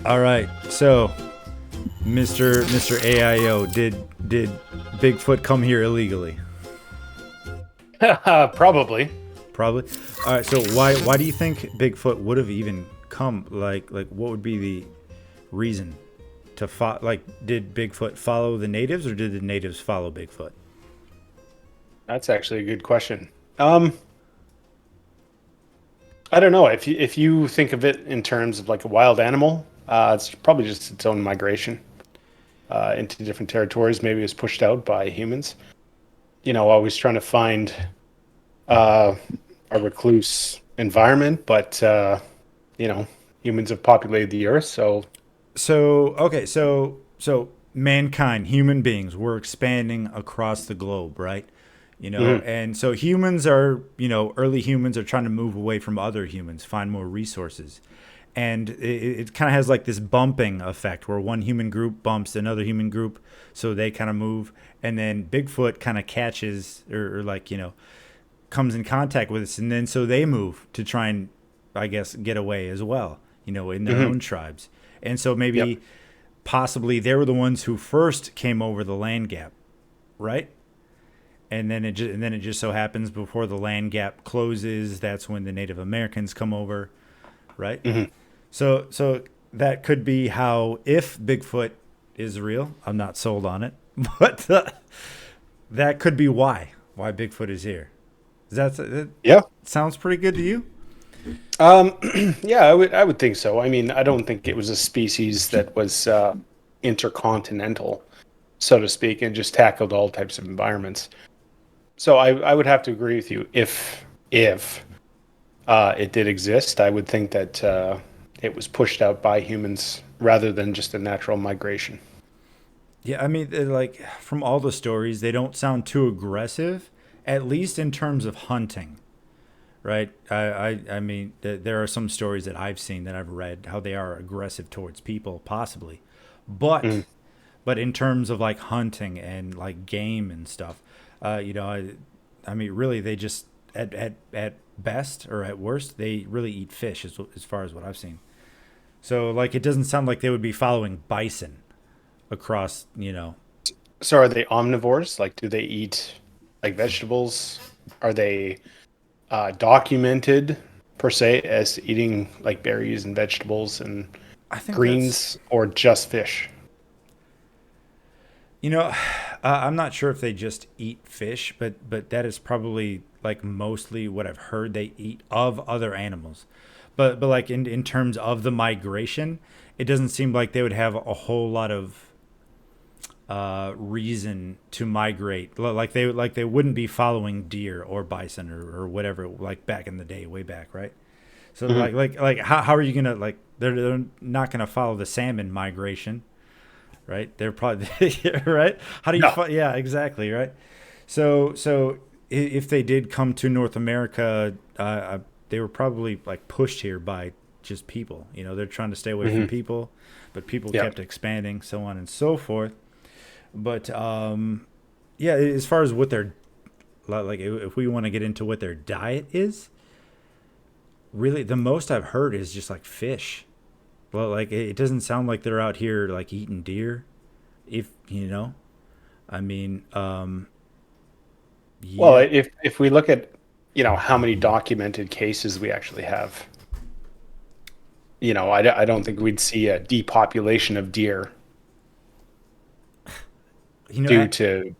All right. So, Mr. AIO, did Bigfoot come here illegally? Probably. Probably. All right. So why do you think Bigfoot would have even come? Like what would be the reason to did Bigfoot follow the natives or did the natives follow Bigfoot? That's actually a good question. Um, I don't know. If you think of it in terms of like a wild animal, it's probably just its own migration into different territories. Maybe it was pushed out by humans. Always trying to find uh, a recluse environment, but you know, humans have populated the earth, so So okay. So mankind, human beings, we're expanding across the globe, right? mhm. And so humans are, early humans are trying to move away from other humans, find more resources. And it kind of has like this bumping effect where one human group bumps another human group, so they kind of move. And then Bigfoot kind of catches or like, comes in contact with us. And then so they move to try and, I guess, get away as well, in their Mhm. own tribes. And so Yep. maybe possibly they were the ones who first came over the land gap, right? And then it just so happens before the land gap closes, that's when the Native Americans come over, right? Mhm. So that could be how, if Bigfoot is real. I'm not sold on it, but that could be why Bigfoot is here. That Yeah. sounds pretty good to you? Um, yeah, I would think so. I mean, I don't think it was a species that was intercontinental, so to speak, and just tackled all types of environments. So I would have to agree with you. If it did exist, I would think that it was pushed out by humans rather than just a natural migration. Yeah, I mean, like from all the stories, they don't sound too aggressive, at least in terms of hunting, right? I mean, there are some stories that I've seen that I've read how they are aggressive towards people, possibly, Mhm. but in terms of like hunting and like game and stuff, I mean, really, they just at best or at worst, they really eat fish, as far as what I've seen. So like, it doesn't sound like they would be following bison across, So are they omnivores? Like, do they eat like vegetables? Are they documented per se as eating like berries and vegetables and I think that's greens, or just fish? You know, I'm not sure if they just eat fish, but that is probably like mostly what I've heard they eat of other animals. But like in terms of the migration, it doesn't seem like they would have a whole lot of reason to migrate. Like they wouldn't be following deer or bison or whatever like back in the day, way back, right? So Mhm. like how are you gonna like they're not gonna follow the salmon migration, right? They're probably right. How do you? No. Yeah, exactly, right. So if they did come to North America, they were probably like pushed here by just people. They're trying to stay away from Hmm. people, but people Yeah. kept expanding, so on and so forth. But yeah, as far as what their like, if we want to get into what their diet is, really the most I've heard is just like fish. Well, like it doesn't sound like they're out here like eating deer. If I mean, Well, yeah, if we look at how many documented cases we actually have, I don't think we'd see a depopulation of deer you know, due to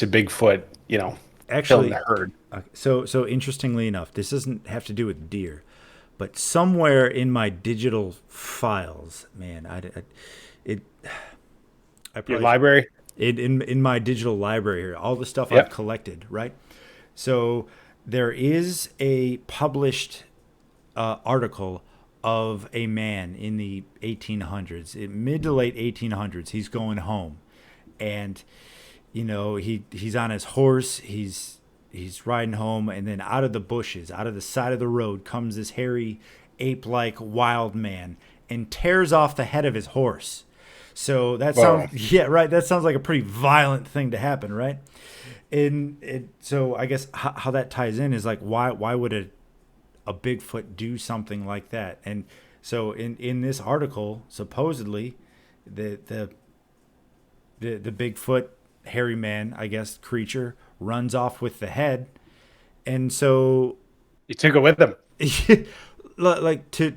Bigfoot, killing actually, the herd. so interestingly enough, this doesn't have to do with deer, but somewhere in my digital files, man, it, I Your probably library. in my digital library here, all the stuff I've Yep. collected, right? So there is a published article of a man in the 1800s, mid to late 1800s. He's going home, and he's on his horse. He's riding home, and then out of the bushes, out of the side of the road, comes this hairy, ape-like wild man and tears off the head of his horse. So that Whoa. sounds yeah, right. That sounds like a pretty violent thing to happen, right? So I guess how that ties in is like why would a Bigfoot do something like that? And So in this article, supposedly, the the Bigfoot hairy man, I guess, creature runs off with the head, and so He took it with him. like to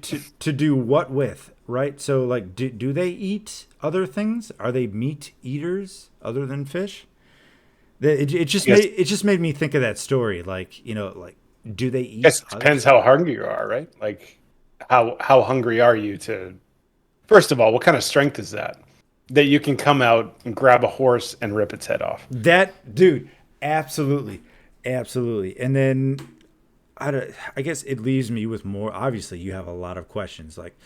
do what with, right? So like do they eat other things? Are they meat eaters other than fish? It I just guess, made me think of that story. Like, like, do they eat guess it other depends stuff? how hungry you are, right? Like, how hungry are you to? First of all, what kind of strength is that? That you can come out and grab a horse and rip its head off. That dude, absolutely, absolutely. And then I guess it leaves me with more. Obviously, you have a lot of questions like,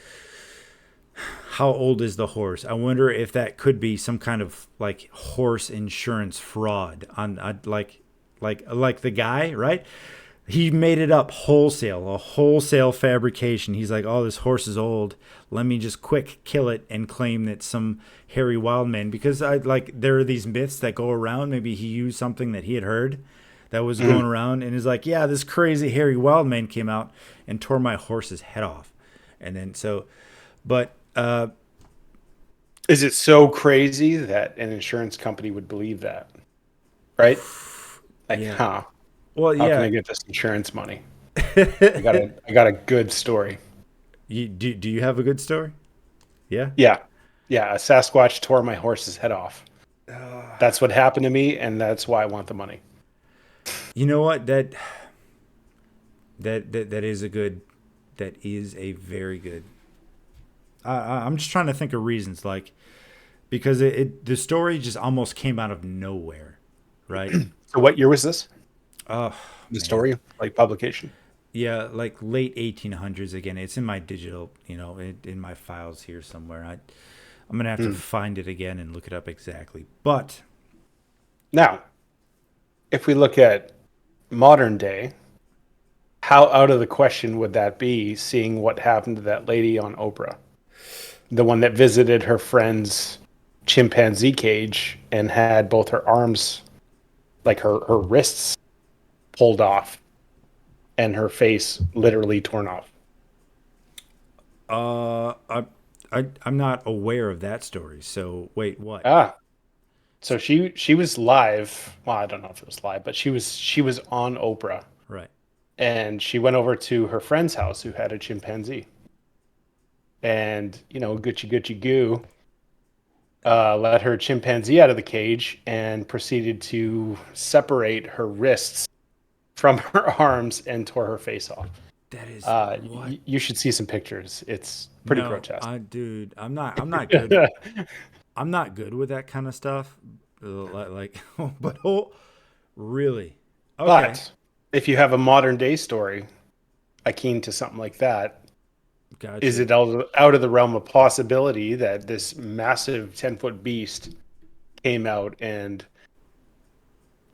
how old is the horse? I wonder if that could be some kind of like horse insurance fraud on like the guy, right? He made it up wholesale, a wholesale fabrication. He's like, "Oh, this horse is old. Let me just quick kill it and claim that some hairy wild man." Because I like there are these myths that go around. Maybe he used something that he had heard that was Mhm. going around, and is like, "Yeah, this crazy hairy wild man came out and tore my horse's head off," and then so, but Is it so crazy that an insurance company would believe that? Right? Like, yeah, huh? well, How can yeah. I get this insurance money? I got a good story. Do you have a good story? Yeah. Yeah. Yeah, a Sasquatch tore my horse's head off. That's what happened to me, and that's why I want the money. You know what? That is a good. That is a very good. I'm just trying to think of reasons, like because the story just almost came out of nowhere, right? So what year was this? Oh The man, story? Like publication? yeah, like late 1800s again. It's in my digital, in my files here somewhere. I'm gonna have to Hmm. find it again and look it up exactly. But Now, if we look at modern day, how out of the question would that be seeing what happened to that lady on Oprah? The one that visited her friend's chimpanzee cage and had both her arms, like her wrists, pulled off and her face literally torn off. I'm not aware of that story. So wait, what? Ah, so she was live. Well, I don't know if it was live, but she was on Oprah, Right. and she went over to her friend's house who had a chimpanzee, and Gucci Gucci Goo let her chimpanzee out of the cage and proceeded to separate her wrists from her arms and tore her face off. That is what? You should see some pictures. It's pretty No, grotesque. dude, I'm not good. I'm not good with that kind of stuff. But really? Okay, But if you have a modern day story akin to something like that, is gotcha. it out of the realm of possibility that this massive 10-foot beast came out and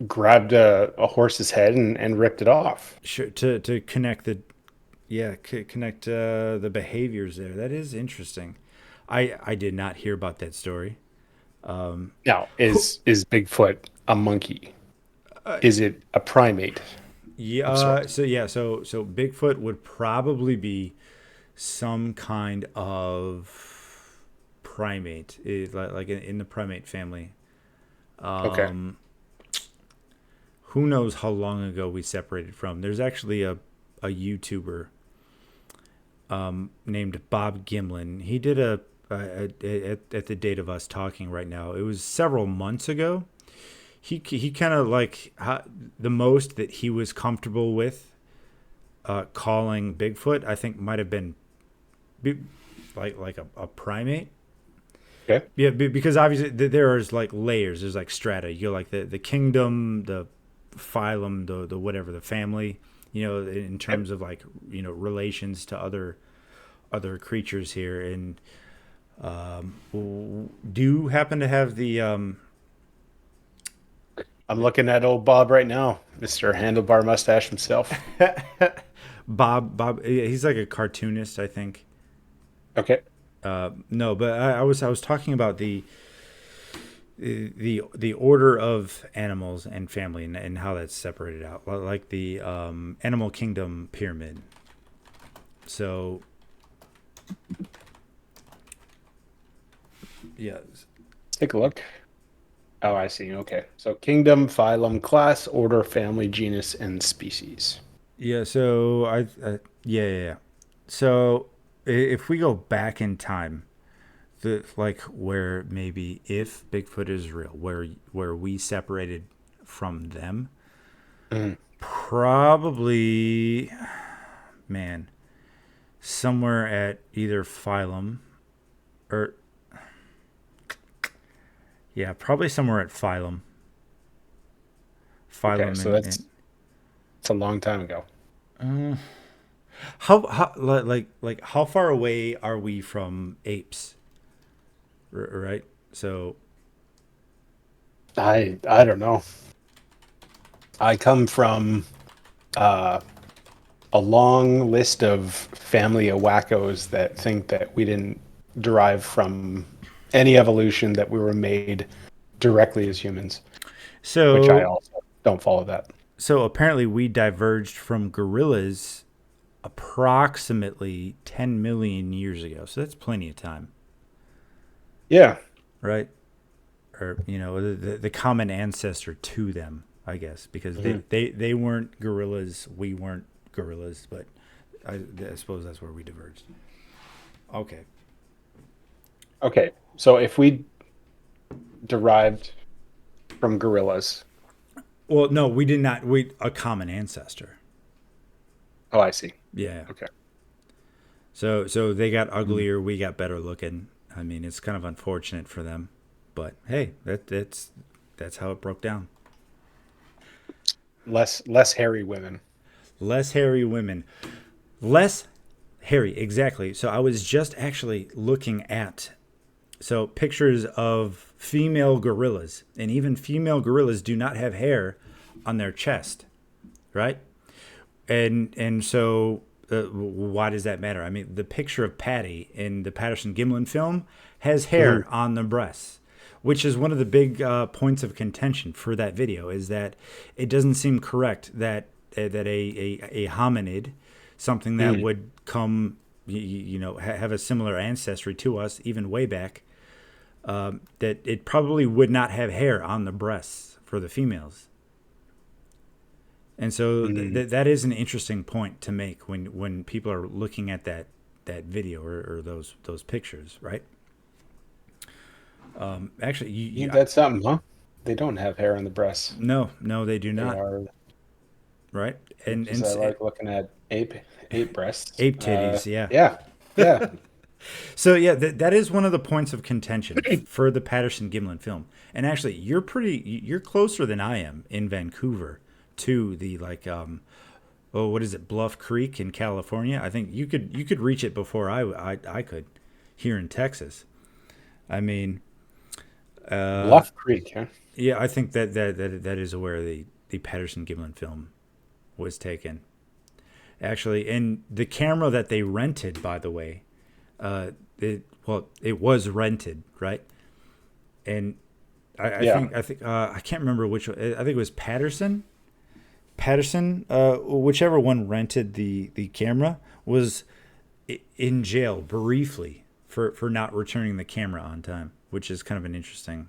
grabbed a horse's head and ripped it off? Sure. To connect connect the behaviors there. That is interesting. I did not hear about that story. Now, Who- is Bigfoot a monkey? Uh, Is it a primate yeah. of sorts? So Bigfoot would probably be some kind of primate, like in the primate family. Okay. Who knows how long ago we separated from? There's actually a YouTuber named Bob Gimlin. He did at the date of us talking right now. It was several months ago. He kind of like the most that he was comfortable with calling Bigfoot. I think might have been like a primate. Okay. Yeah, because obviously there's like layers. There's like strata. You go like the kingdom, the phylum, the whatever, the family. In Yep. terms of like relations to other creatures here. And do you happen to have the I'm looking at old Bob right now, Mr. Handlebar Mustache himself. Bob? He's like a cartoonist, I think. Okay. No, but I was talking about the order of animals and family, and how that's separated out, like the animal kingdom pyramid. So Yeah. Let's take a look. Oh, I see. Okay. So kingdom, phylum, class, order, family, genus, and species. Yeah. So yeah, yeah, yeah. So if we go back in time, like where maybe if Bigfoot is real, where we separated from them, Mm. probably, man, somewhere at either phylum or yeah, probably somewhere at phylum, Okay, phylum so and it's a long time ago. how like how far away are we from apes? Right. So I don't know. I come from uh, a long list of family of wackos that think that we didn't derive from any evolution, that we were made directly as humans, which I so also don't follow that. so apparently we diverged from gorillas approximately 10 million years ago. So that's plenty of time, Yeah. right? Or, the common ancestor to them, I guess, because Mhm. they weren't gorillas, we weren't gorillas, but I suppose that's where we diverged. Okay. Okay, so if we derived from gorillas, Well, no, we did not. We a common ancestor. oh, I see. Yeah. Okay. So they got Mm. uglier, we got better looking. I mean, it's kind of unfortunate for them, but hey, that's how it broke down. Less hairy women. Less hairy women, less hairy. Exactly. So I was just actually looking at pictures of female gorillas, and even female gorillas do not have hair on their chest, right? And so why does that matter? I mean, the picture of Patty in the Patterson Gimlin film has Mhm. hair on the breasts, which is one of the big points of contention for that video. Is that it doesn't seem correct that a hominid, something that Mhm. would come, have a similar ancestry to us, even way back, that it probably would not have hair on the breasts for the females. And so Mhm. that is an interesting point to make when people are looking at that video or those pictures, right? Actually, Yeah, that's something, huh? They don't have hair on the breasts. no, they do They not, are, right? much And as I like looking at ape breasts. ape titties, yeah. Yeah, yeah. So yeah, that is one of the points of contention for the Patterson Gimlin film. And actually, you're closer than I am in Vancouver to the oh, what is it, Bluff Creek in California. I think you could reach it before I could here in Texas. I mean, Bluff Creek, huh? yeah, I think that is where the Patterson Gimlin film was taken. Actually, and the camera that they rented, by the way, it was rented, right? And Yeah, I think I can't remember which one. I think it was Patterson, whichever one rented the camera was in jail briefly for not returning the camera on time, which is kind of an interesting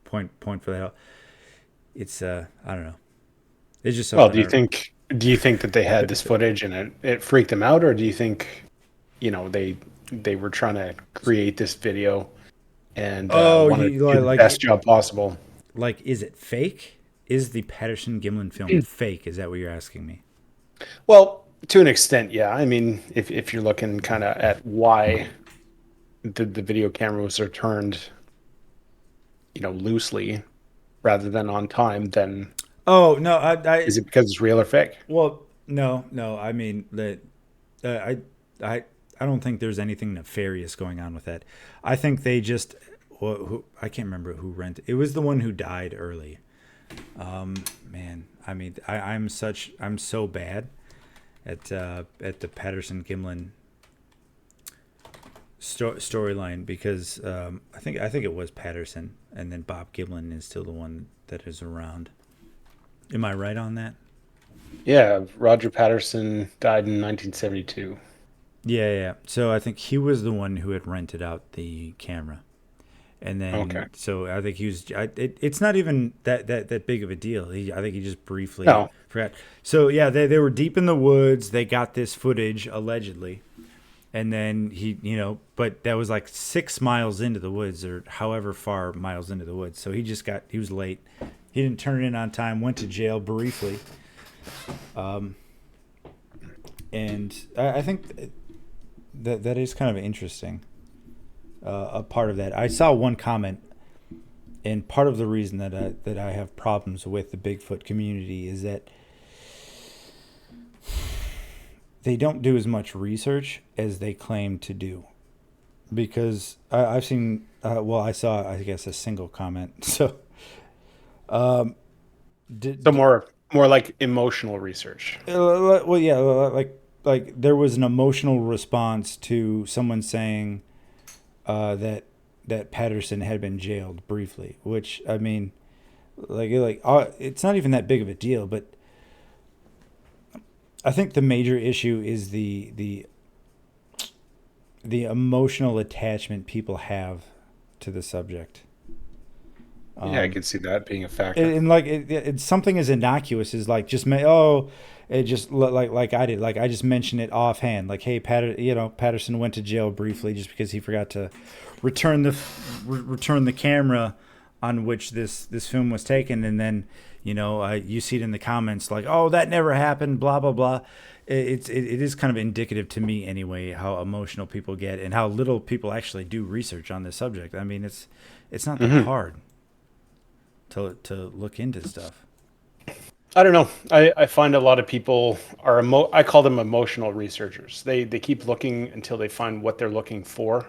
point for that. It's I don't know. It's just well, something. I, do you think that they had this footage and it freaked them out, or do you think, they were trying to create this video and oh, wanted you to do the best job possible? like is it fake? Is the Patterson Gimlin film fake? Is that what you're asking me? Well, to an extent, yeah. I mean, if you're looking kind of at why the video cameras are turned, loosely rather than on time, then Oh no, is it because it's real or fake? well, no. I mean that uh, I I I don't think there's anything nefarious going on with that. I think they just I can't remember who rented. It was the one who died early. Man, I mean, I'm so bad at the Patterson Gimlin storyline because I think it was Patterson, and then Bob Gimlin is still the one that is around. Am I right on that? Yeah, Roger Patterson died in 1972. Yeah, yeah. So I think he was the one who had rented out the camera. And Okay. then, so I think he was. It's not even that big of a deal. I think he just briefly No. forgot. So yeah, they were deep in the woods. They got this footage allegedly, and then but that was like 6 miles into the woods, or however far miles into the woods. So he was late. He didn't turn it in on time. Went to jail briefly, and I think that is kind of interesting. A part of that, I saw one comment, and part of the reason that I have problems with the Bigfoot community is that they don't do as much research as they claim to do. Because I've seen, well, I saw, I guess, a single comment. So, So did, more like emotional research. well, yeah, like there was an emotional response to someone saying that Patterson had been jailed briefly, which I mean, it's not even that big of a deal, but I think the major issue is the emotional attachment people have to the subject. Yeah, I could see that being a factor. And like it's something as innocuous as like it just like I did, like I just mentioned it offhand, like, hey, Patterson went to jail briefly just because he forgot to return return the camera on which this film was taken. And then you see it in the comments like, oh, that never happened, blah blah blah. It is kind of indicative to me anyway how emotional people get and how little people actually do research on this subject. I mean, it's not that Hmm. hard to look into stuff. I don't know. I find a lot of people are I call them emotional researchers. They keep looking until they find what they're looking for,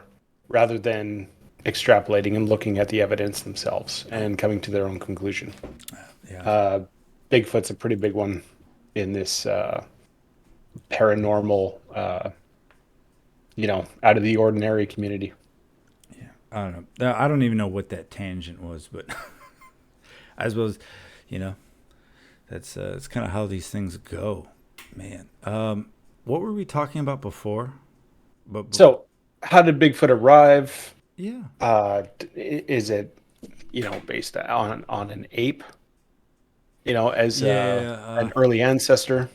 rather than extrapolating and looking at the evidence themselves and coming to their own conclusion. Yeah, Uh, Bigfoot's a pretty big one in this paranormal, out of the ordinary community. yeah. I don't know. I don't even know what that tangent was, but I suppose, you know, that's kind of how these things go, man. What were we talking about before? But So, how did Bigfoot arrive? yeah, Is it, based on an ape, as yeah. an early ancestor?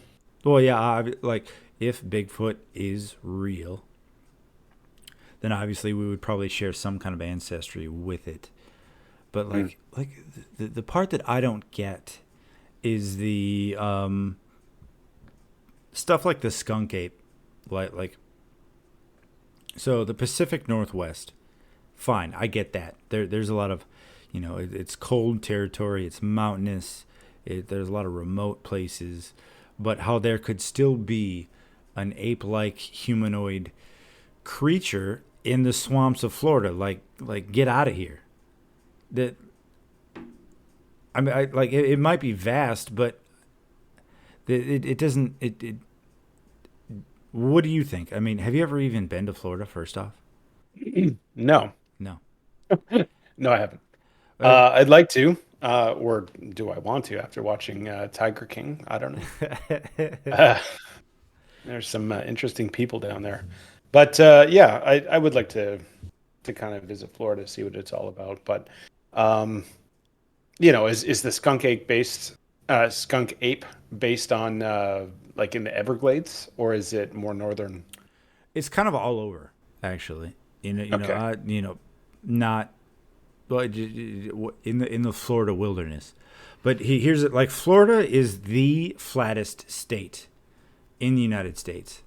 Well, yeah. Like if Bigfoot is real, then obviously we would probably share some kind of ancestry with it. But Mm. like the part that I don't get is the stuff like the skunk ape, like so the Pacific Northwest. Fine, I get that. There's a lot of, it's cold territory. It's mountainous. There's a lot of remote places, but how there could still be an ape-like humanoid creature in the swamps of Florida, like get out of here. That I mean, it might be vast, but it doesn't. What do you think? I mean, have you ever even been to Florida? First off, No, no. no, I haven't. Uh, I'd like to, or do I want to after watching Tiger King? I don't know. Uh, there's some interesting people down there, but yeah, I would like to kind of visit Florida, see what it's all about. But um, is the skunk ape based on like in the Everglades, or is it more northern? it's kind of all over, actually. Okay. Not well in the Florida wilderness. But here's it: like Florida is the flattest state in the United States.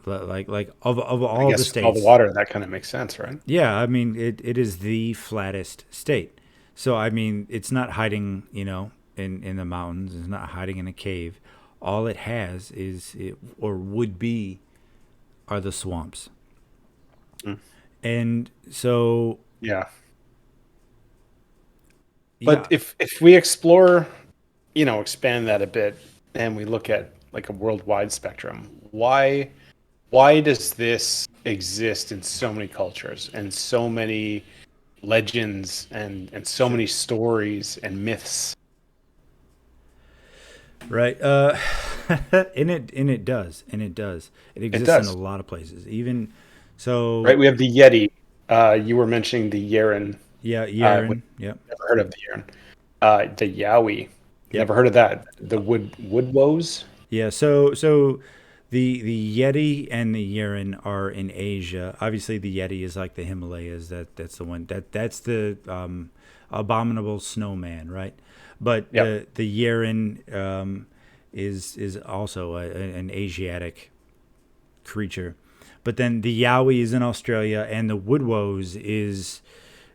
Like of I all the guess with all the states. water, that kind of makes sense, right? Yeah, I mean it is the flattest state. So I mean it's not hiding, in the mountains. It's not hiding in a cave. All it has or would be, are the swamps. Mm. And so Yeah. But yeah, if we explore, expand that a bit, and we look at like a worldwide spectrum, why does this exist in so many cultures and so many legends and so sure. many stories and myths? Right. And it does, it It exists in a does, lot of places, even so. right? We have the Yeti. You were mentioning the Yeren. Yeah, Which Yaren. Yep. never heard of the Yeren. The Yowie. Yep. Never heard of that. The wood woes. Yeah. So the Yeti and the Yeren are in Asia. Obviously, the Yeti is like the Himalayas. That's the one. That's the abominable snowman, right? But Yep. the Yeren is also an Asiatic creature. But then the Yowie is in Australia, and the Woodwose is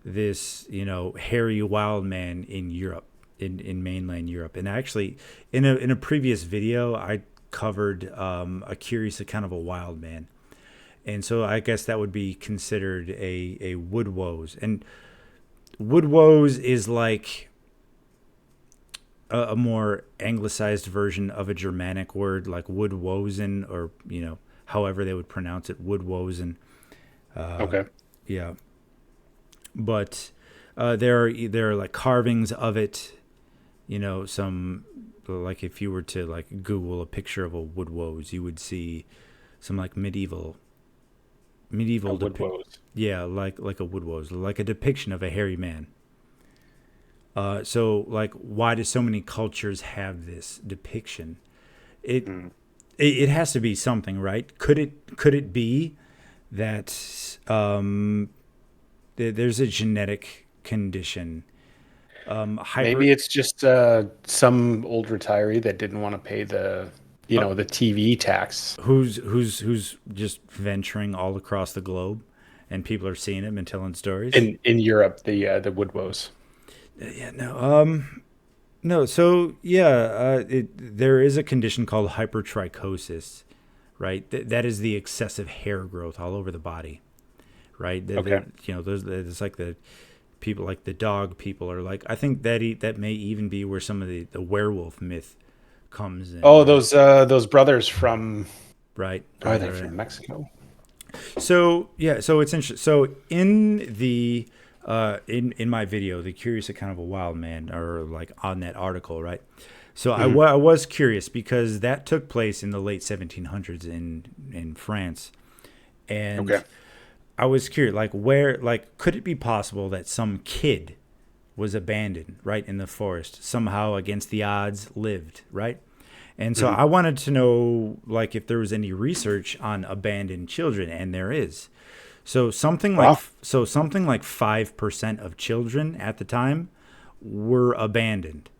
this, hairy wild man in Europe, in mainland Europe. And actually, in a previous video, I covered a curious account of a wild man, and so I guess that would be considered a Woodwose. And Woodwose is like a more anglicized version of a Germanic word like Woodwosen, or however they would pronounce it, Woodwosen. Okay. Yeah, but there are like carvings of it. Some, like, if you were to like Google a picture of a Woodwose, you would see some like A medieval wood woes. yeah, like a Woodwose, like a depiction of a hairy man. So like, why do so many cultures have this depiction? It Mm. it has to be something, right? Could it be that there's a genetic condition? Hyper Maybe it's just some old retiree that didn't want to pay the TV tax who's just venturing all across the globe, and people are seeing him and telling stories. in Europe. The wood woes. Yeah, no. So yeah, there is a condition called hypertrichosis, right? That is the excessive hair growth all over the body, right? Okay. Those, it's like the people, like the dog people, are like, I think that may even be where some of the werewolf myth comes in, Oh, right? those brothers from Right, are right, they right, right. from Mexico? So yeah, so it's interesting. So in my video, the curious account of a wild man, or like on that article, right? So Hmm. I was curious because that took place in the late 1700s in France, Okay. and I was curious, like, could it be possible that some kid was abandoned right in the forest, somehow against the odds lived, right? And so Hmm. I wanted to know, like, if there was any research on abandoned children, and there is. Wow. Something like 5% of children at the time were abandoned,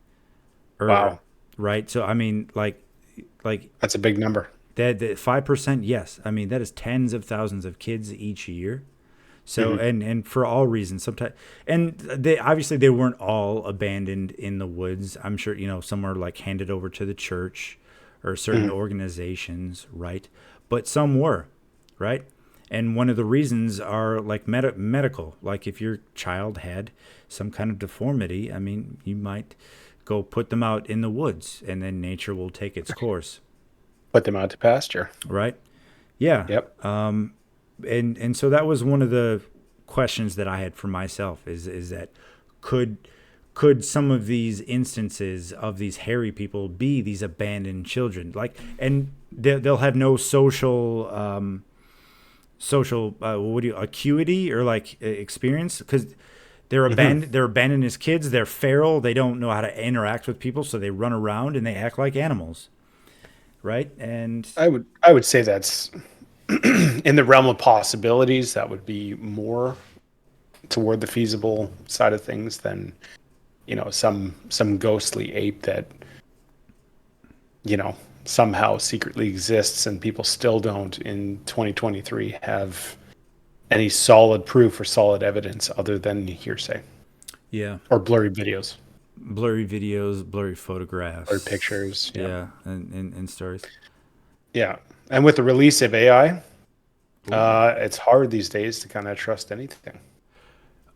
or Wow. right. So I mean, like That's a big number. that 5%. Yes, I mean that is tens of thousands of kids each year. So, Hmm. and for all reasons, sometimes, and they weren't all abandoned in the woods. I'm sure some are like handed over to the church or certain Hmm. organizations, right? But some were, right? And one of the reasons are like medical. Like, if your child had some kind of deformity, I mean, you might go put them out in the woods, and then nature will take its course, Put them out to pasture. right? Yeah. Yep. And so that was one of the questions that I had for myself, is that could some of these instances of these hairy people be these abandoned children, like, and they'll have no social what do you acuity, or like experience, because Hmm. they're abandoned as kids, they're feral, they don't know how to interact with people, so they run around and they act like animals, right? And I would say that's in the realm of possibilities. That would be more toward the feasible side of things than some ghostly ape that you know somehow secretly exists and people still don't in 2023 have any solid proof or solid evidence other than hearsay yeah, or blurry videos, blurry videos, blurry blurry photographs, pictures. Yeah. yeah, and stories. Yeah. And with the release of AI, Ooh. it's hard these days to kind of trust anything.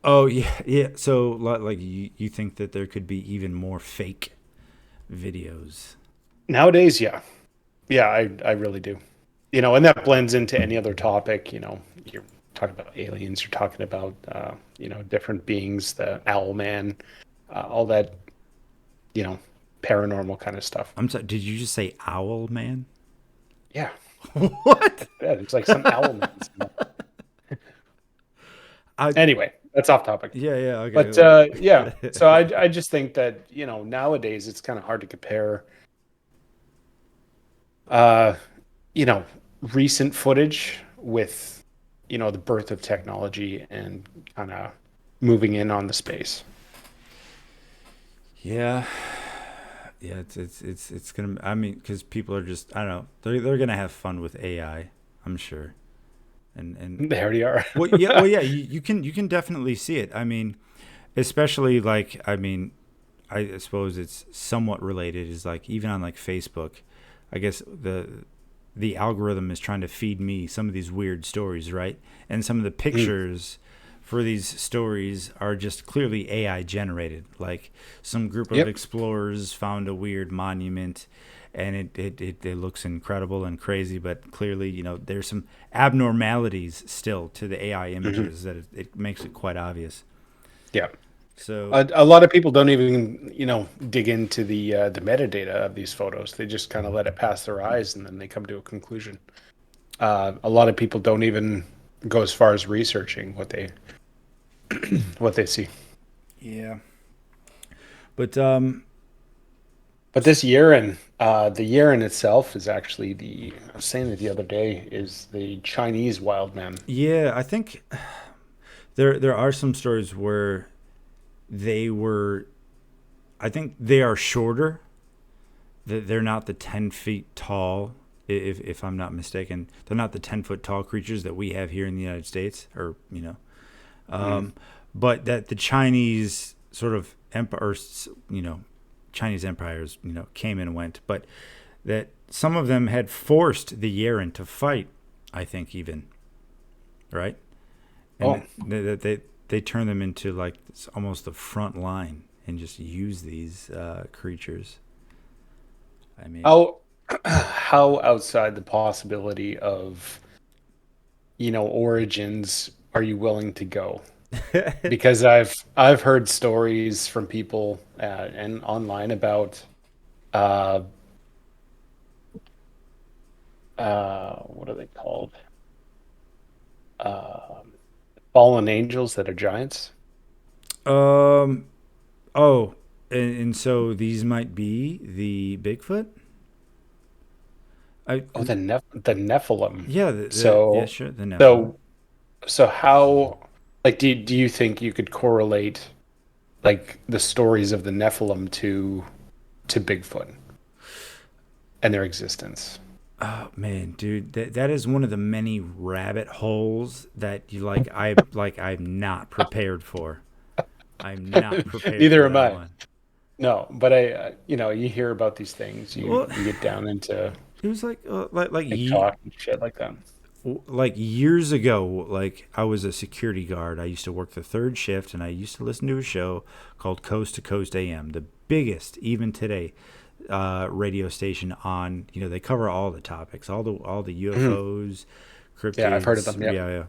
Oh yeah, yeah. So like, you think that there could be even more fake videos? Nowadays, yeah. Yeah, I really do. And that blends into any other topic. You're talking about aliens, you're talking about, different beings, the owl man, all that, you know, paranormal kind of stuff. I'm sorry, did you just say owl man? Yeah, What? yeah, it's like some owl man. I Anyway, that's off topic. Yeah, yeah, But yeah, okay. so I just think that nowadays it's kind of hard to compare uh, you know recent footage with the birth of technology and kind of moving in on the space. Yeah, yeah, it's gonna. I mean, because people are just, I don't know, they're gonna have fun with AI, I'm sure, and They already are. well, yeah, you can definitely see it. I mean, especially like, I mean, I suppose it's somewhat related. Is like even on like Facebook, I guess the algorithm is trying to feed me some of these weird stories, right? And some of the Mm, pictures for these stories are just clearly AI generated. Like some group of yep. explorers found a weird monument and it looks incredible and crazy, but clearly, there's some abnormalities still to the AI Hmm. images that it makes it quite obvious. Yeah. So, A lot of people don't even dig into the metadata of these photos. They just kind of let it pass their eyes and then they come to a conclusion. A lot of people don't even go as far as researching what they see. yeah. But But this urine, the urine itself is actually I was saying it the other day, is the Chinese wild man. yeah, I think there are some stories where they were, I think they are shorter. They're not the 10 feet tall, if I'm not mistaken. They're not the 10 foot tall creatures that we have here in the United States, or Mm. but that the Chinese sort of empire, Chinese empires, came and went, but that some of them had forced the Yeren to fight. I think even right, and Oh, they turn them into like almost the front line and just use these creatures. I mean, how how outside the possibility of origins are you willing to go? Because I've heard stories from people and online about uh, what are they called? Uh, Fallen angels that are giants. um, oh, and so these might be the Bigfoot. I Oh, the Nephilim. Yeah, yeah, So sure, the Nephilim. so so how like do you think you could correlate like the stories of the Nephilim to Bigfoot and their existence? Oh man, dude, that is one of the many rabbit holes that I'm not prepared for. I'm not prepared for Neither am that I. one. No, but you hear about these things. Well, You get down into it was like TikTok and shit like that. like years ago. Like I was a security guard. I used to work the third shift, and I used to listen to a show called Coast to Coast AM, the biggest even today radio station on. They cover all the topics, all the Mhm. UFOs, Yeah, I've heard of cryptids. them. Yep. Yeah, yeah.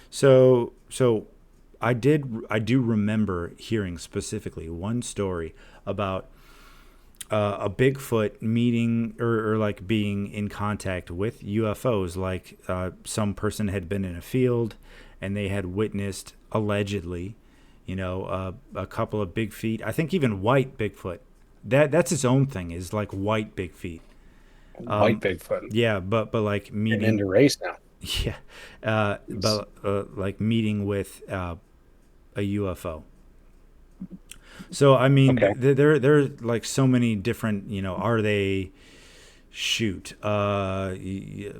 So I do remember hearing specifically one story about a Bigfoot meeting or like being in contact with UFOs. Like some person had been in a field and they had witnessed allegedly, a couple of big feet. I think even white Bigfoot. That's its own thing. Is like white big feet. White Bigfoot. Yeah, but like Getting meeting. into race now. Yeah, It's- but like meeting with a UFO. So I mean, okay. there are like so many different. Are they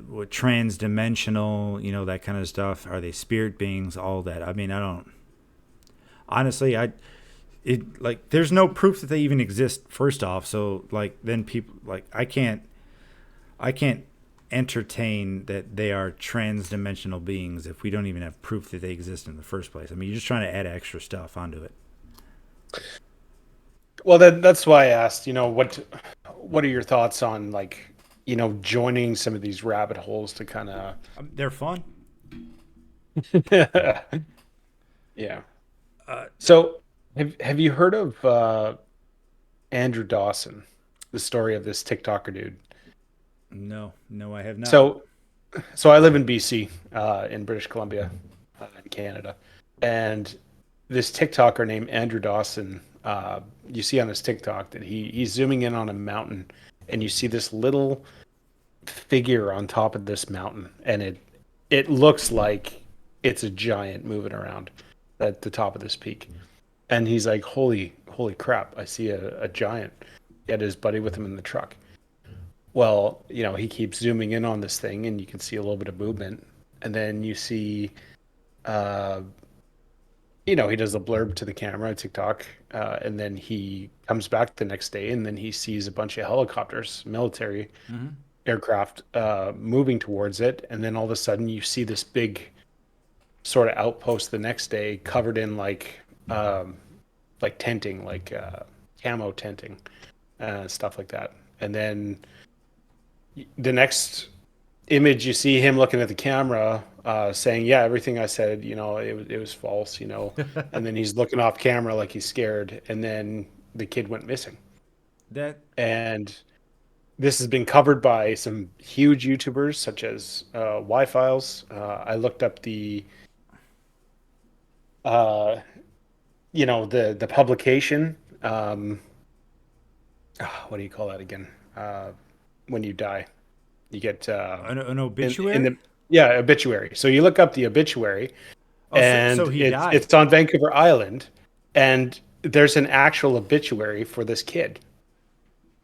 what trans-dimensional? That kind of stuff. Are they spirit beings? All that. I mean, I don't honestly. There's no proof that they even exist. First off, so like then people like I can't entertain that they are trans-dimensional beings if we don't even have proof that they exist in the first place. I mean, you're just trying to add extra stuff onto it. Well, that's why I asked. What are your thoughts on like joining some of these rabbit holes to kind of They're fun. yeah. Uh, So have you heard of Andrew Dawson? the story of this TikToker dude? No, no, I have not. So, so I live in BC, in British Columbia, in Canada, and this TikToker named Andrew Dawson. You see on his TikTok that he's zooming in on a mountain, and you see this little figure on top of this mountain, and it looks like it's a giant moving around at the top of this peak. And he's like, holy crap, I see a giant. He had his buddy with him in the truck. Well, he keeps zooming in on this thing, and you can see a little bit of movement. And then you see, uh, he does a blurb to the camera, TikTok, and then he comes back the next day, and then he sees a bunch of helicopters, military Mm-hmm. aircraft, moving towards it. And then all of a sudden, you see this big sort of outpost the next day, covered in like tenting, like camo tenting, stuff like that. And then the next image, you see him looking at the camera, saying, "Yeah, everything I said, it was false," And then he's looking off camera like he's scared, and then the kid went missing. That And this has been covered by some huge YouTubers such as Y-Files. I looked up uh, the publication. What do you call that again? When you die, you get an in the obituary? yeah, obituary. So you look up the obituary, Oh, so and he it's died. it's on Vancouver Island, and there's an actual obituary for this kid.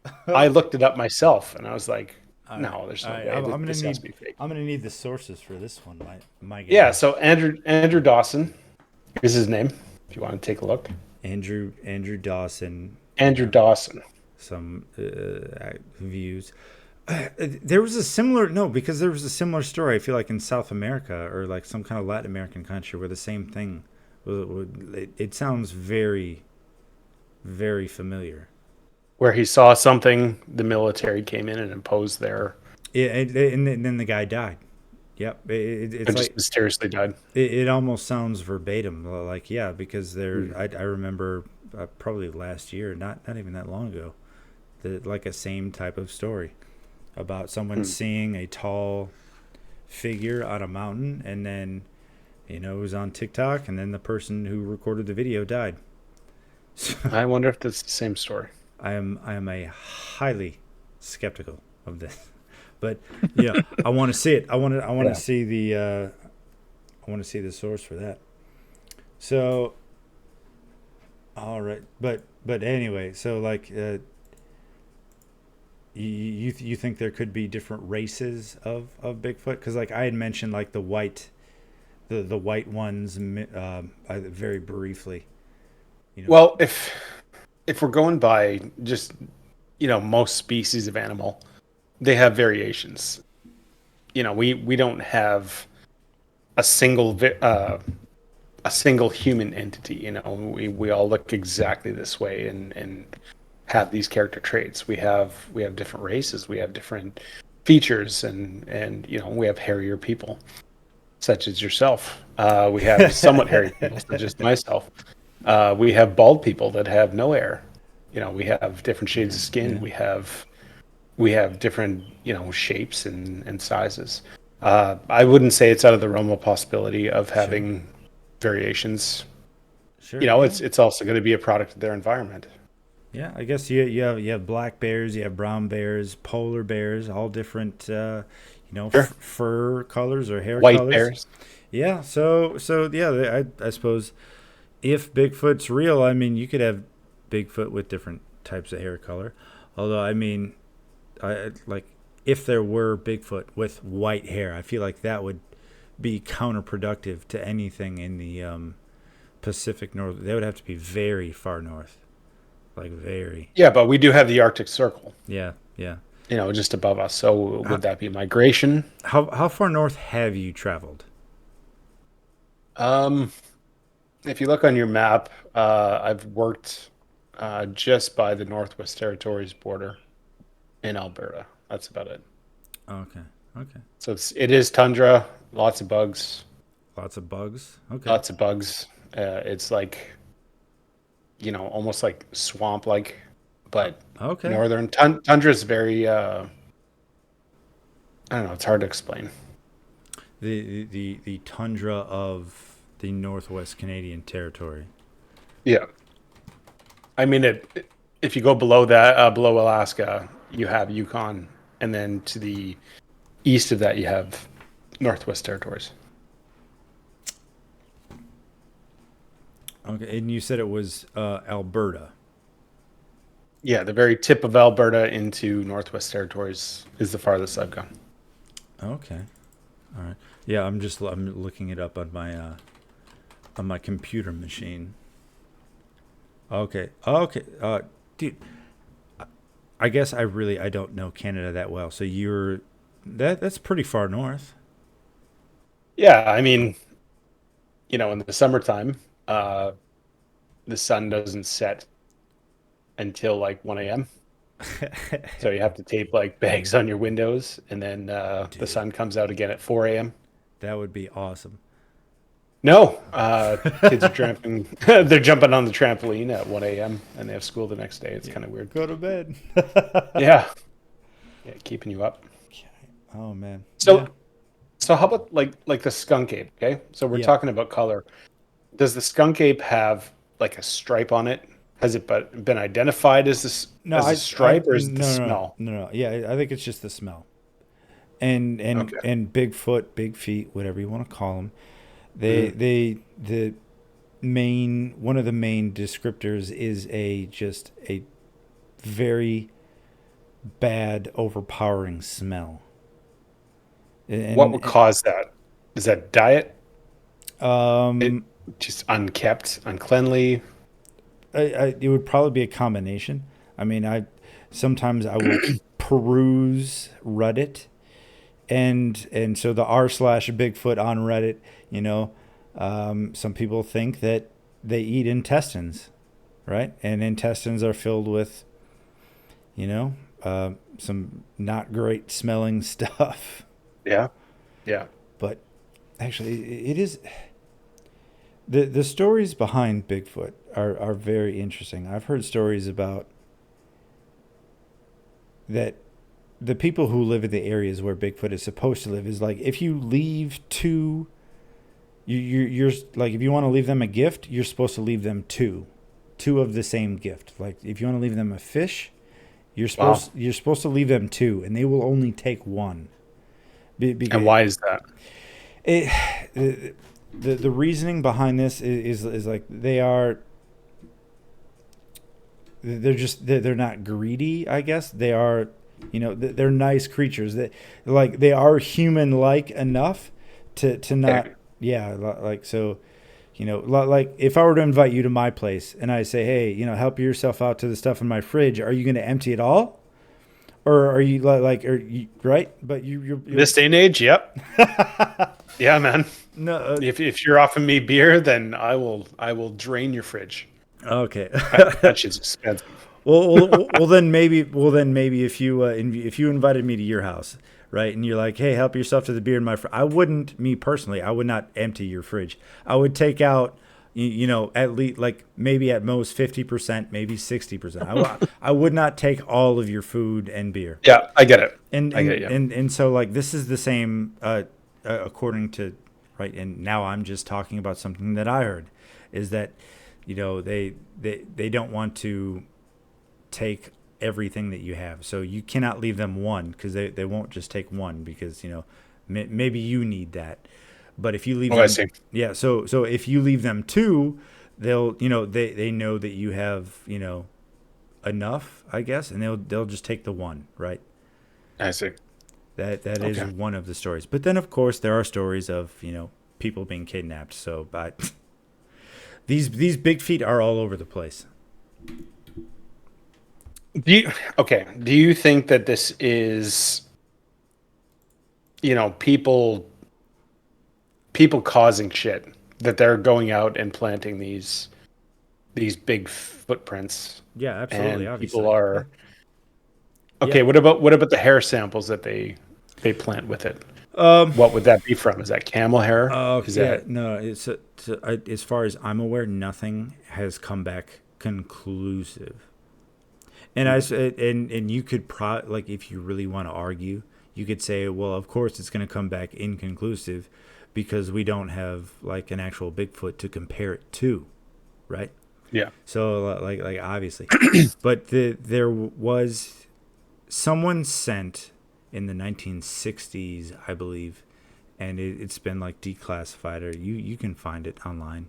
I Okay. looked it up myself, and I was like, All right. no, there's All no right. way. I'm gonna This has need to be fake. I'm gonna need the sources for this one, my Yeah. guy. So Andrew Dawson is his name. If you want to take a look, Andrew Dawson. Andrew Dawson. Some views. There was a similar no because there was a similar story. I feel like in South America or like some kind of Latin American country where the same thing. It sounds very, very familiar. Where he saw something, the military came in and imposed their, Yeah, and then the guy died. Yep, it's and just like mysteriously died. it almost sounds verbatim. Like yeah, because Hmm. I remember probably last year, not even that long ago, like a same type of story about someone Hmm. seeing a tall figure on a mountain, and then it was on TikTok, and then the person who recorded the video died. So I wonder if that's the same story. I am a highly skeptical of this, but I want to see it. I want to Yeah. see I want to see the source for that. So all right, but anyway, so like you think there could be different races of Bigfoot? Because like I had mentioned, like the white ones, very briefly. You know. Well, if we're going by just most species of animal, they have variations. We don't have a single a single human entity. We all look exactly this way and have these character traits. We have different races. We have different features, and we have hairier people, such as yourself. We have somewhat hairy people, such as myself. We have bald people that have no hair. We have different shades of skin. Yeah. We have different shapes and sizes. I wouldn't say it's out of the realm of possibility of Sure. having variations. Sure. Yeah. It's also going to be a product of their environment. Yeah. I guess you have black bears, you have brown bears, polar bears, all different Sure. fur colors or hair White colors. bears. Yeah. So yeah, I suppose if Bigfoot's real, I mean, you could have Bigfoot with different types of hair color. Although, I mean, I like if there were Bigfoot with white hair, I feel like that would be counterproductive to anything in the Pacific North. They would have to be very far north, like very. Yeah, but we do have the Arctic Circle, Yeah, yeah. just above us. So How would that be migration? how far north have you traveled? Um, if you look on your map, I've worked just by the Northwest Territories border in Alberta. That's about it. Okay, okay. So it is tundra, lots of bugs, Lots of bugs. Okay. lots of bugs. It's like almost like swamp like But Okay. northern tundra is very I don't know. It's hard to explain. The tundra of the Northwest Canadian Territory. Yeah. I mean, if you go below that, below Alaska, you have Yukon, and then to the east of that, you have Northwest Territories. Okay, and you said it was Alberta. Yeah, the very tip of Alberta into Northwest Territories is the farthest I've gone. Okay, all right. Yeah, I'm looking it up on my computer machine. Okay, okay, dude. I guess I don't know Canada that well. So that's pretty far north. Yeah, I mean, in the summertime, uh, the sun doesn't set until like 1 a.m. So you have to tape like bags on your windows, and then the Dude, sun comes out again at 4 a.m. that would be awesome. No, kids are tramping. They're jumping on the trampoline at 1 a.m. and they have school the next day. It's kind of weird. Go to bed. Yeah, yeah, keeping you up. Okay. Oh man. Yeah. So how about like the skunk ape? Okay, so we're Yeah. talking about color. Does the skunk ape have like a stripe on it? Has it been identified as No, a stripe, or is it the no, no, smell? no, no. Yeah, I think it's just the smell. And Okay. and Bigfoot, big feet, whatever you want to call them. Mhm. The main one of the main descriptors is just a very bad, overpowering smell. What would And cause that? Is that diet? It um, just unkept, uncleanly? it would probably be a combination. I mean, I sometimes I will peruse Reddit, and so the r/Bigfoot on Reddit, you know, some people think that they eat intestines, right? And intestines are filled with, you know, some not great smelling stuff. Yeah, yeah. But actually, it is the stories behind Bigfoot are very interesting. I've heard stories about that the people who live in the areas where Bigfoot is supposed to live is like if you leave you're like if you want to leave them a gift, you're supposed to leave them two of the same gift. Like if you want to leave them a fish, Wow. you're supposed to leave them two, and they will only take one. And Because why is that? it, the reasoning behind this is like they're not greedy. I guess they are, they're nice creatures. They are human like enough to not, Okay. yeah, like so. Like if I were to invite you to my place and I say, hey, help yourself out to the stuff in my fridge, are you going to empty it all? Or are you are you right? But This day and age, yep. Yeah, man. no, If you're offering me beer, then I will drain your fridge. okay. That shit's expensive. Then maybe if you invited me to your house, right, and you're like, hey, help yourself to the beer in my fridge. I wouldn't, me personally, I would not empty your fridge. I would take out, at least like maybe at most 50%, maybe 60%. I would not take all of your food and beer. Yeah, I get it. And I get and you. and so like this is the same, according to, right, and now I'm just talking about something that I heard, is that they don't want to take everything that you have, so you cannot leave them one because they won't just take one because maybe you need that. But if you leave Oh, I them, see. yeah, so if you leave them two, they'll they know that you have enough, I guess, and they'll just take the one, right? I see. That is Okay. one of the stories. But then, of course, there are stories of people being kidnapped. So, but these big feet are all over the place. Do you think that this is, people causing shit, that they're going out and planting these big footprints, Yeah, absolutely, and people obviously. Yeah, are yeah. okay? What about the hair samples that they plant with it? What would that be from? Is that camel hair? Is Yeah. that No, as far as I'm aware, nothing has come back conclusive. And and you could like if you really want to argue, you could say, well, of course it's going to come back inconclusive because we don't have like an actual Bigfoot to compare it to, right? Yeah. So like obviously, but there was someone sent in the 1960s, I believe, and it's been like declassified, or you can find it online.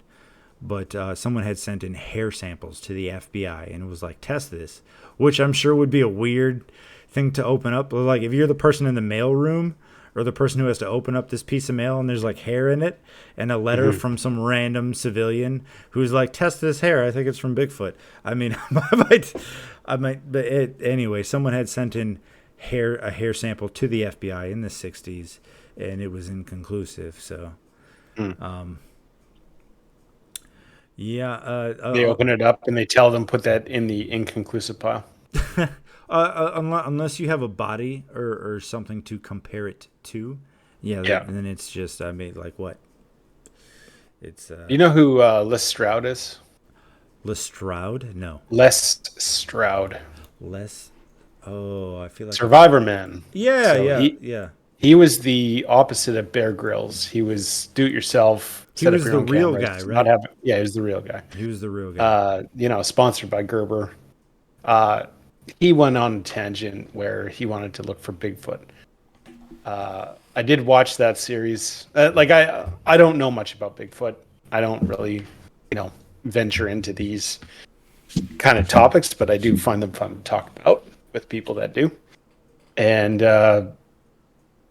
But someone had sent in hair samples to the FBI, and it was like, test this, which I'm sure would be a weird thing to open up. Like if you're the person in the mail room or the person who has to open up this piece of mail and there's like hair in it and a letter Hmm. from some random civilian who's like, test this hair, I think it's from Bigfoot. I mean, I might, but anyway, someone had sent in a hair sample to the FBI in the 60s, and it was inconclusive. So Hmm. yeah, They open it up and they tell them put that in the inconclusive pile. unless you have a body or something to compare it to, yeah, Yeah. then it's just, I mean, like what? It's You know who Les Stroud is? Lestrade? No, Les Stroud, less. Oh, I feel like Survivor Man. yeah, So yeah, yeah. he was the opposite of Bear Grylls. He was do it yourself, He set up was your the own real cameras, guy, not right? have. Yeah, he was the real guy. He was the real guy. Sponsored by Gerber. Uh, he went on a tangent where he wanted to look for Bigfoot. I did watch that series. I don't know much about Bigfoot. I don't really, venture into these kind of topics, but I do find them fun to talk about with people that do. And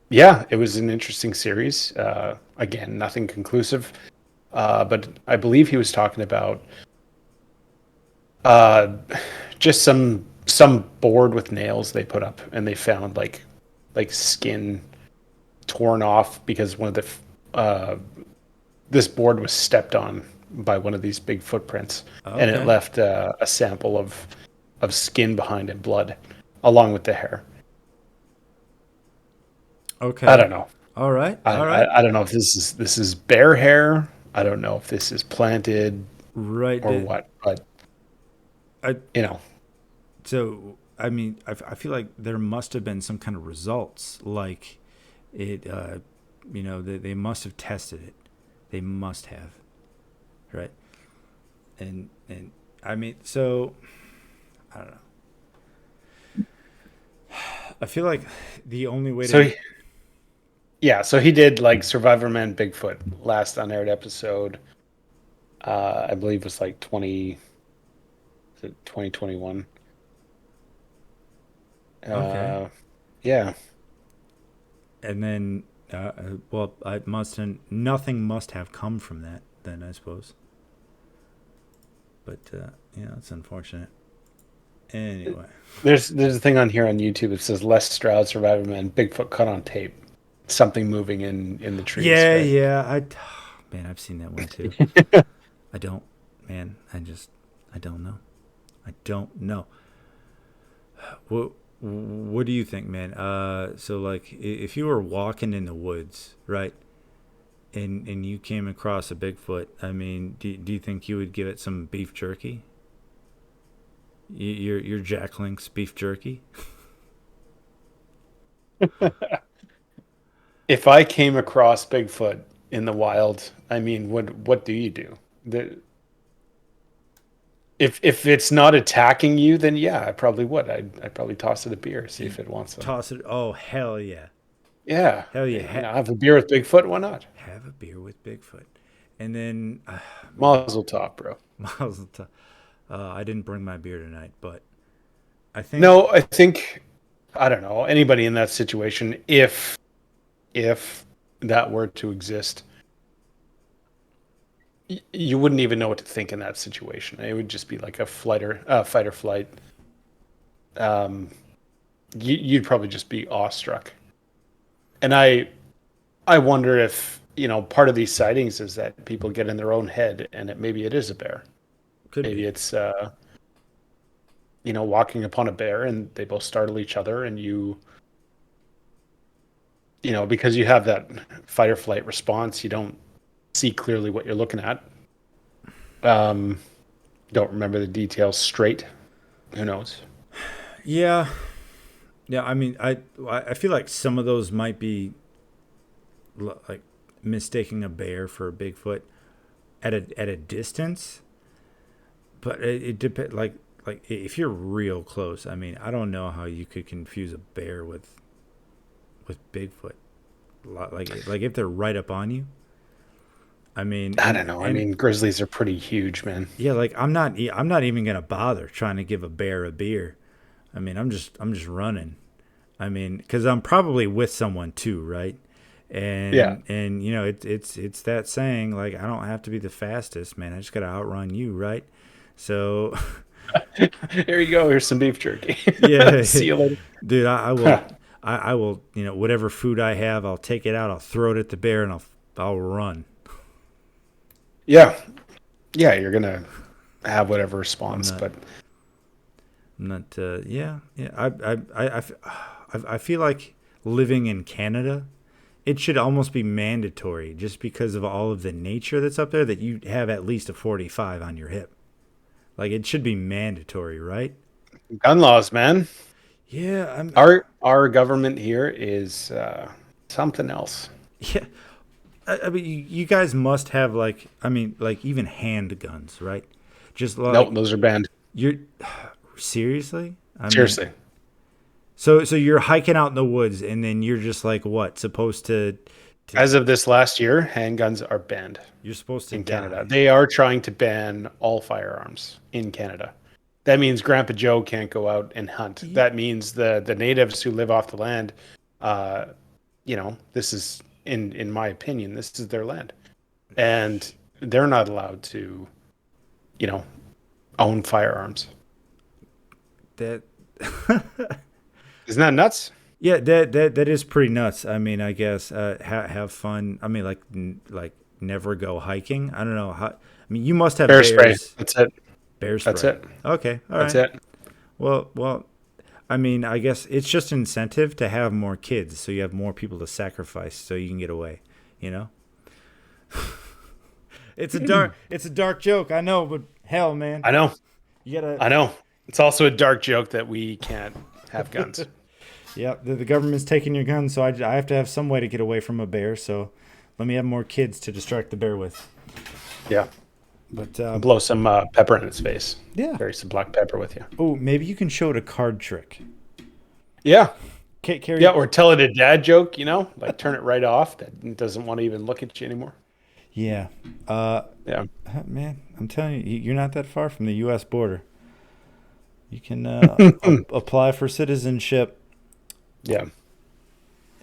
yeah, it was an interesting series. Again, nothing conclusive, but I believe he was talking about uh, just some board with nails they put up, and they found like skin torn off because one of this board was stepped on by one of these big footprints, and it Okay, left a sample of skin behind and blood, along with the hair. I okay, don't know. all right, I, all right, I, I don't know if this is bear hair. I don't know if this is planted right. or what, but I you know, so I mean, I feel like there must have been some kind of results, like it. They must have tested it. They must have, right? And I mean, so I don't know. I feel like the only way so to. he, yeah, so he did like Survivor Man Bigfoot last unaired episode. I believe was like 2021. Okay, Yeah, and then well, I must and nothing must have come from that. Then I suppose, but yeah, it's unfortunate. Anyway, there's a thing on here on YouTube that says Les Stroud Survivor Man Bigfoot caught on tape. Something moving in the trees, yeah, right? yeah. Man, I've seen that one too. I don't, man. I don't know. I don't know. What do you think, man? So like, if you were walking in the woods, right, and you came across a Bigfoot, I mean, do you think you would give it some beef jerky? Your Jack Link's beef jerky? If I came across Bigfoot in the wild, I mean, what do you do? If it's not attacking you, then yeah, I probably would. I'd probably toss it a beer, see You if it wants some. toss it. Oh hell yeah, Yeah, hell yeah. have a beer with Bigfoot. Why not? Have a beer with Bigfoot, and then man, Mazel tov, bro. Mazel tov. I didn't bring my beer tonight, but I think No, I don't know anybody in that situation. If that were to exist, you wouldn't even know what to think in that situation. It would just be like a fight or flight. Um, you'd probably just be awestruck. And I wonder if part of these sightings is that people get in their own head, and maybe it is a bear. could Maybe be. it's walking upon a bear, and they both startle each other, and because you have that fight or flight response, you don't see clearly what you're looking at. Um, don't remember the details straight. Who knows? Yeah, yeah. I mean, I feel like some of those might be like mistaking a bear for a Bigfoot at a distance, but it depends. Like if you're real close, I mean, I don't know how you could confuse a bear with Bigfoot. Like if they're right up on you. I mean, I don't know. I and mean, grizzlies are pretty huge, man. yeah, like I'm not even gonna bother trying to give a bear a beer. I mean, I'm just running. I mean, because I'm probably with someone too, right? Yeah. And you know, it's that saying like I don't have to be the fastest, man. I just gotta outrun you, right? So Here you go. Here's some beef jerky. yeah, See you later. dude, I will. I will, you know, whatever food I have, I'll take it out, I'll throw it at the bear, and I'll run. Yeah. Yeah, you're gonna have whatever I'm response, not, but I'm not. Yeah, yeah. I feel like living in Canada, it should almost be mandatory just because of all of the nature that's up there that you have at least a 45 on your hip. Like it should be mandatory, right? gun laws, man. Yeah, I'm. Our government here is something else. Yeah, I mean, you guys must have like, I mean, like even handguns, right? Just Nope, like those are banned. you're seriously. I mean, Seriously. so you're hiking out in the woods, and then you're just like what supposed to As of this last year, handguns are banned you're supposed to in Canada. die. They are trying to ban all firearms in Canada. That means Grandpa Joe can't go out and hunt. Y- That means the natives who live off the land, uh, this is in my opinion, this is their land, and they're not allowed to, you know, own firearms. That Isn't that nuts? yeah, that is pretty nuts. I mean, I guess have fun. I mean, like never go hiking. I don't know how. I mean, you must have Bear spray. bears. That's it. Bear That's spray. it. Okay, all That's right. it. Well. I mean, I guess it's just incentive to have more kids, so you have more people to sacrifice, so you can get away. You know. It's a dark joke. I know, but hell, man, I know. you gotta. I know. It's also a dark joke that we can't have guns. Yeah, the government's taking your guns, so I have to have some way to get away from a bear. So let me have more kids to distract the bear with. Yeah. But Blow some pepper in its face. yeah. Carry some black pepper with you. Oh, maybe you can show it a card trick. Yeah. Carry. Yeah. Or tell it a dad joke, like turn it right off. That it doesn't want to even look at you anymore. Yeah. Yeah. Man, I'm telling you, you're not that far from the U.S. border. You can apply for citizenship. Yeah.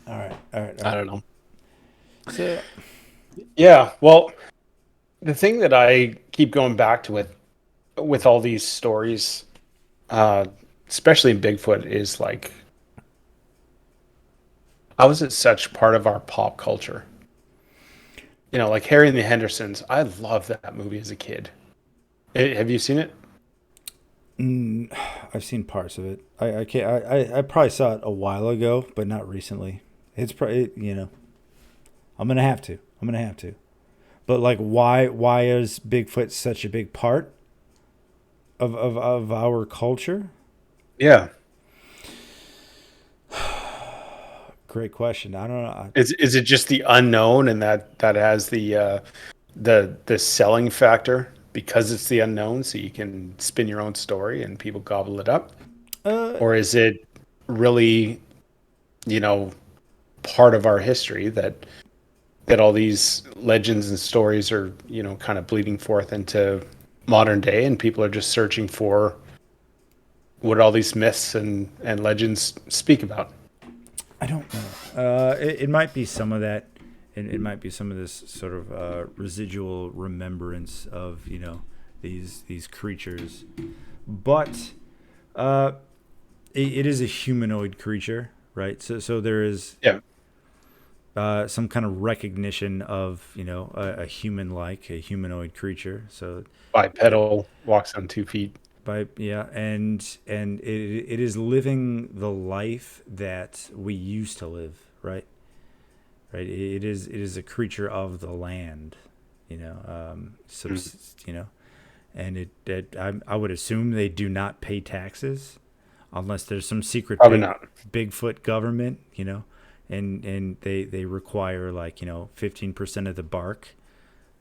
All right. All right. All I right. don't know. So Yeah. Well, the thing that I keep going back to with all these stories, uh, especially in Bigfoot, is like, how is it such part of our pop culture? Like Harry and the Hendersons. I loved that movie as a kid. Have you seen it? I've seen parts of it. I can't. I probably saw it a while ago, but not recently. It's probably I'm gonna have to. I'm gonna have to. But like, why is Bigfoot such a big part of our culture? Yeah. Great question. I don't know. Is it just the unknown and that has the selling factor because it's the unknown, so you can spin your own story and people gobble it up? Uh, Or is it really, you know, part of our history that all these legends and stories are, kind of bleeding forth into modern day, and people are just searching for what all these myths and legends speak about? I don't know. It might be some of that. It might be some of this sort of residual remembrance of these creatures, but it is a humanoid creature, right? So there is Yeah. some kind of recognition of a human-like, a humanoid creature. So Bipedal, walks on 2 feet. by yeah, and it is living the life that we used to live, right? Right. It is a creature of the land, and I would assume they do not pay taxes unless there's some secret Probably not. Bigfoot government, and they require, like, 15% of the bark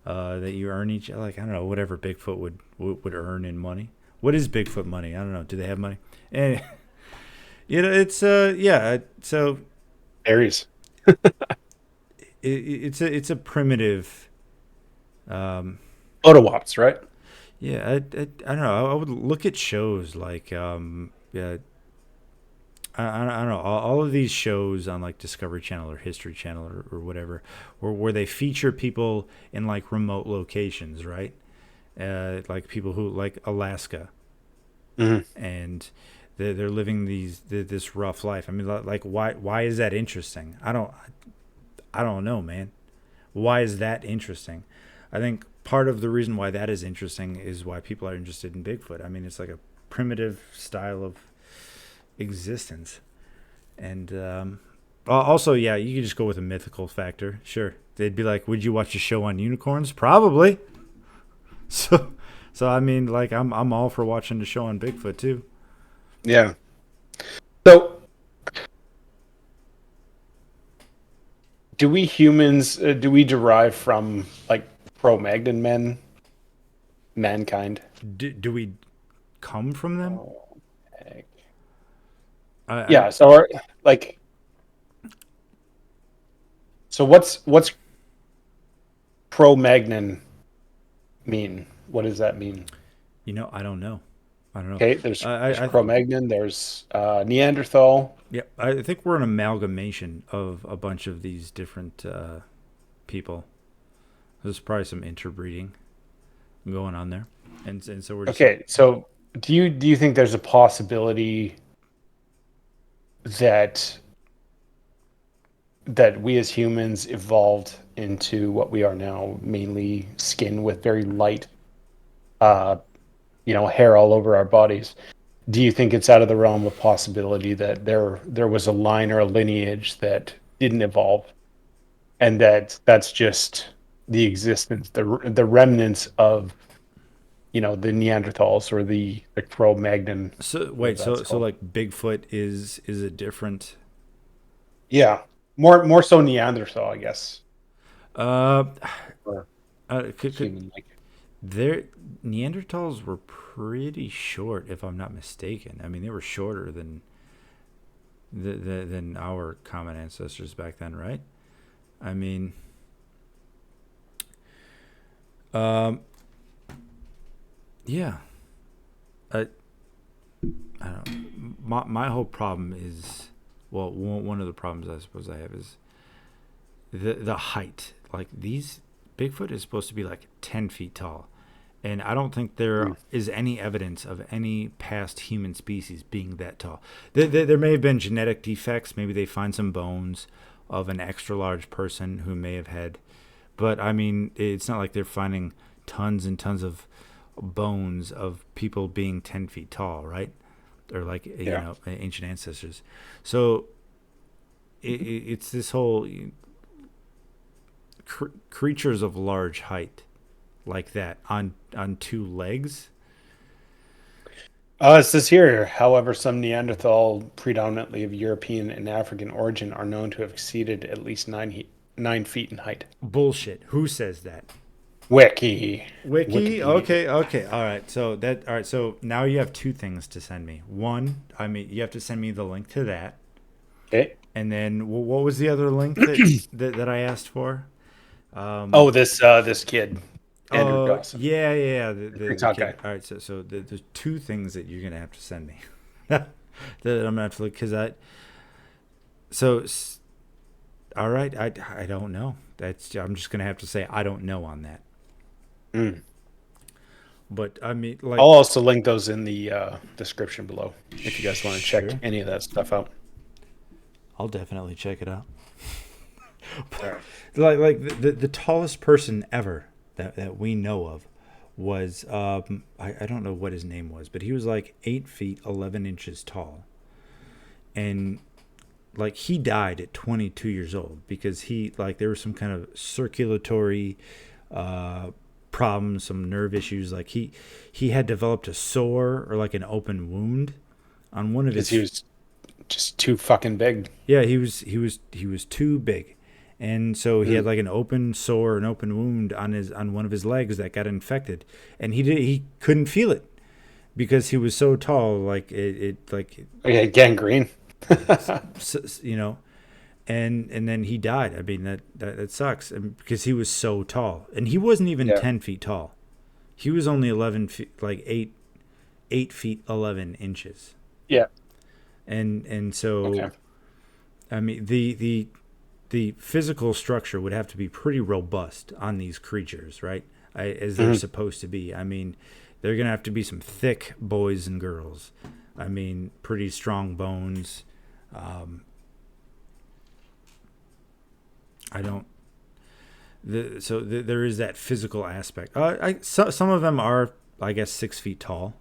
that you earn each, like, I don't know, whatever Bigfoot would earn in money. What is Bigfoot money? I don't know. Do they have money? And it's yeah. So Aries. it's a primitive. Ottawaps, right? Yeah, I don't know. I would look at shows like yeah. I don't know. All of these shows on like Discovery Channel or History Channel or whatever, where they feature people in like remote locations, right? Like people who like Alaska, Hmm. and they're living this rough life. I mean, like why is that interesting? I don't know, man. Why is that interesting? I think part of the reason why that is interesting is why people are interested in Bigfoot. I mean, it's like a primitive style of existence. And also, yeah, you could just go with a mythical factor. Sure. They'd be like, would you watch a show on unicorns? Probably. So, so I mean, like, I'm all for watching the show on Bigfoot, too. Yeah. So, do we humans do we derive from like Cro-Magnon mankind? Do we come from them? Oh, heck. I Yeah. So, like, so what's Cro-Magnon mean? What does that mean? I don't know. I don't know. Okay, there's I Cro-Magnon, there's Neanderthal. Yeah, I think we're an amalgamation of a bunch of these different people. There's probably some interbreeding going on there, and so we're just Okay, so do you think there's a possibility that we as humans evolved into what we are now, mainly skin with very light, uh, hair all over our bodies? Do you think it's out of the realm of possibility that there was a line or a lineage that didn't evolve, and that's just the existence, the remnants of the Neanderthals or the Cro-Magnon, so wait, whatever that's so called. like Bigfoot is a different. Yeah, more so Neanderthal, I guess, Uh, or could human like. their Neanderthals were pretty short, if I'm not mistaken. I mean, they were shorter than our common ancestors back then, right? I mean, um, yeah. I I don't know. My whole problem is, well, one of the problems I suppose I have is the height. Like, these Bigfoot is supposed to be like 10 feet tall, and I don't think there Mm. is any evidence of any past human species being that tall. There may have been genetic defects. Maybe they find some bones of an extra large person who may have had, but I mean, it's not like they're finding tons and tons of bones of people being 10 feet tall, right? Or like, Yeah. ancient ancestors. So it's this whole creatures of large height like that on two legs. It says here, however, some Neanderthal, predominantly of European and African origin, are known to have exceeded at least 9 feet in height. Bullshit. Who says that? Wiki, Wiki. Wikipedia. Okay. Okay. All right. All right. So now you have two things to send me. One, I mean, you have to send me the link to that, Okay. and then what was the other link that I asked for? Oh, this kid, Andrew Oh, Dawson, yeah. the The TikTok kid. guy. All right. So there's two things that you're gonna have to send me. that I'm gonna have to look, because I. So, all right. I don't know. I'm just gonna have to say I don't know on that. Mm. But I mean, I'll like, also link those in the description below if you guys want to check sure, any of that stuff out. I'll definitely check it out. All right. Like the tallest person ever that we know of was I don't know what his name was, but he was like 8 feet 11 inches tall, and like he died at 22 years old because he, like, there was some kind of circulatory uh problems, some nerve issues. Like he had developed a sore or like an open wound on one of Because he his. was just too fucking big. Yeah, he was too big, and so he had Mm. like an open wound on one of his legs that got infected, and he couldn't feel it because he was so tall. Like it like Yeah, gangrene. you know, and then he died. I mean that sucks, because he was so tall, and he wasn't even Yeah. 10 feet tall. He was only 11 feet, like 8 feet 11 inches, Yeah. and Okay. so I mean the physical structure would have to be pretty robust on these creatures, right? As they're Hmm. supposed to be. I mean, they're gonna have to be some thick boys and girls. I mean, pretty strong bones. Um, I don't. There is that physical aspect. Some of them are, I guess, 6 feet tall.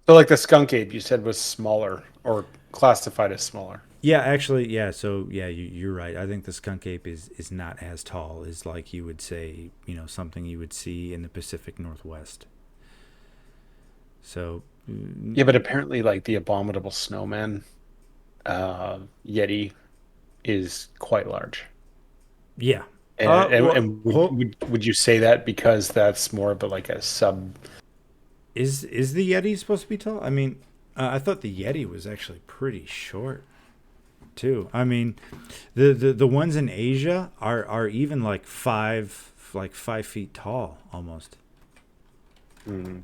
So, like the skunk ape, you said was smaller or classified as smaller. Yeah, actually, yeah. So yeah, you're right. I think the skunk ape is not as tall as, like, you would say, something you would see in the Pacific Northwest. So Yeah, but apparently, like the abominable snowman, Yeti is quite large. yeah. Well, And would you say that because that's more of a, like a sub? is the Yeti supposed to be tall? I mean, I thought the Yeti was actually pretty short too. I mean, the ones in Asia are even like 5 feet tall almost. Mm.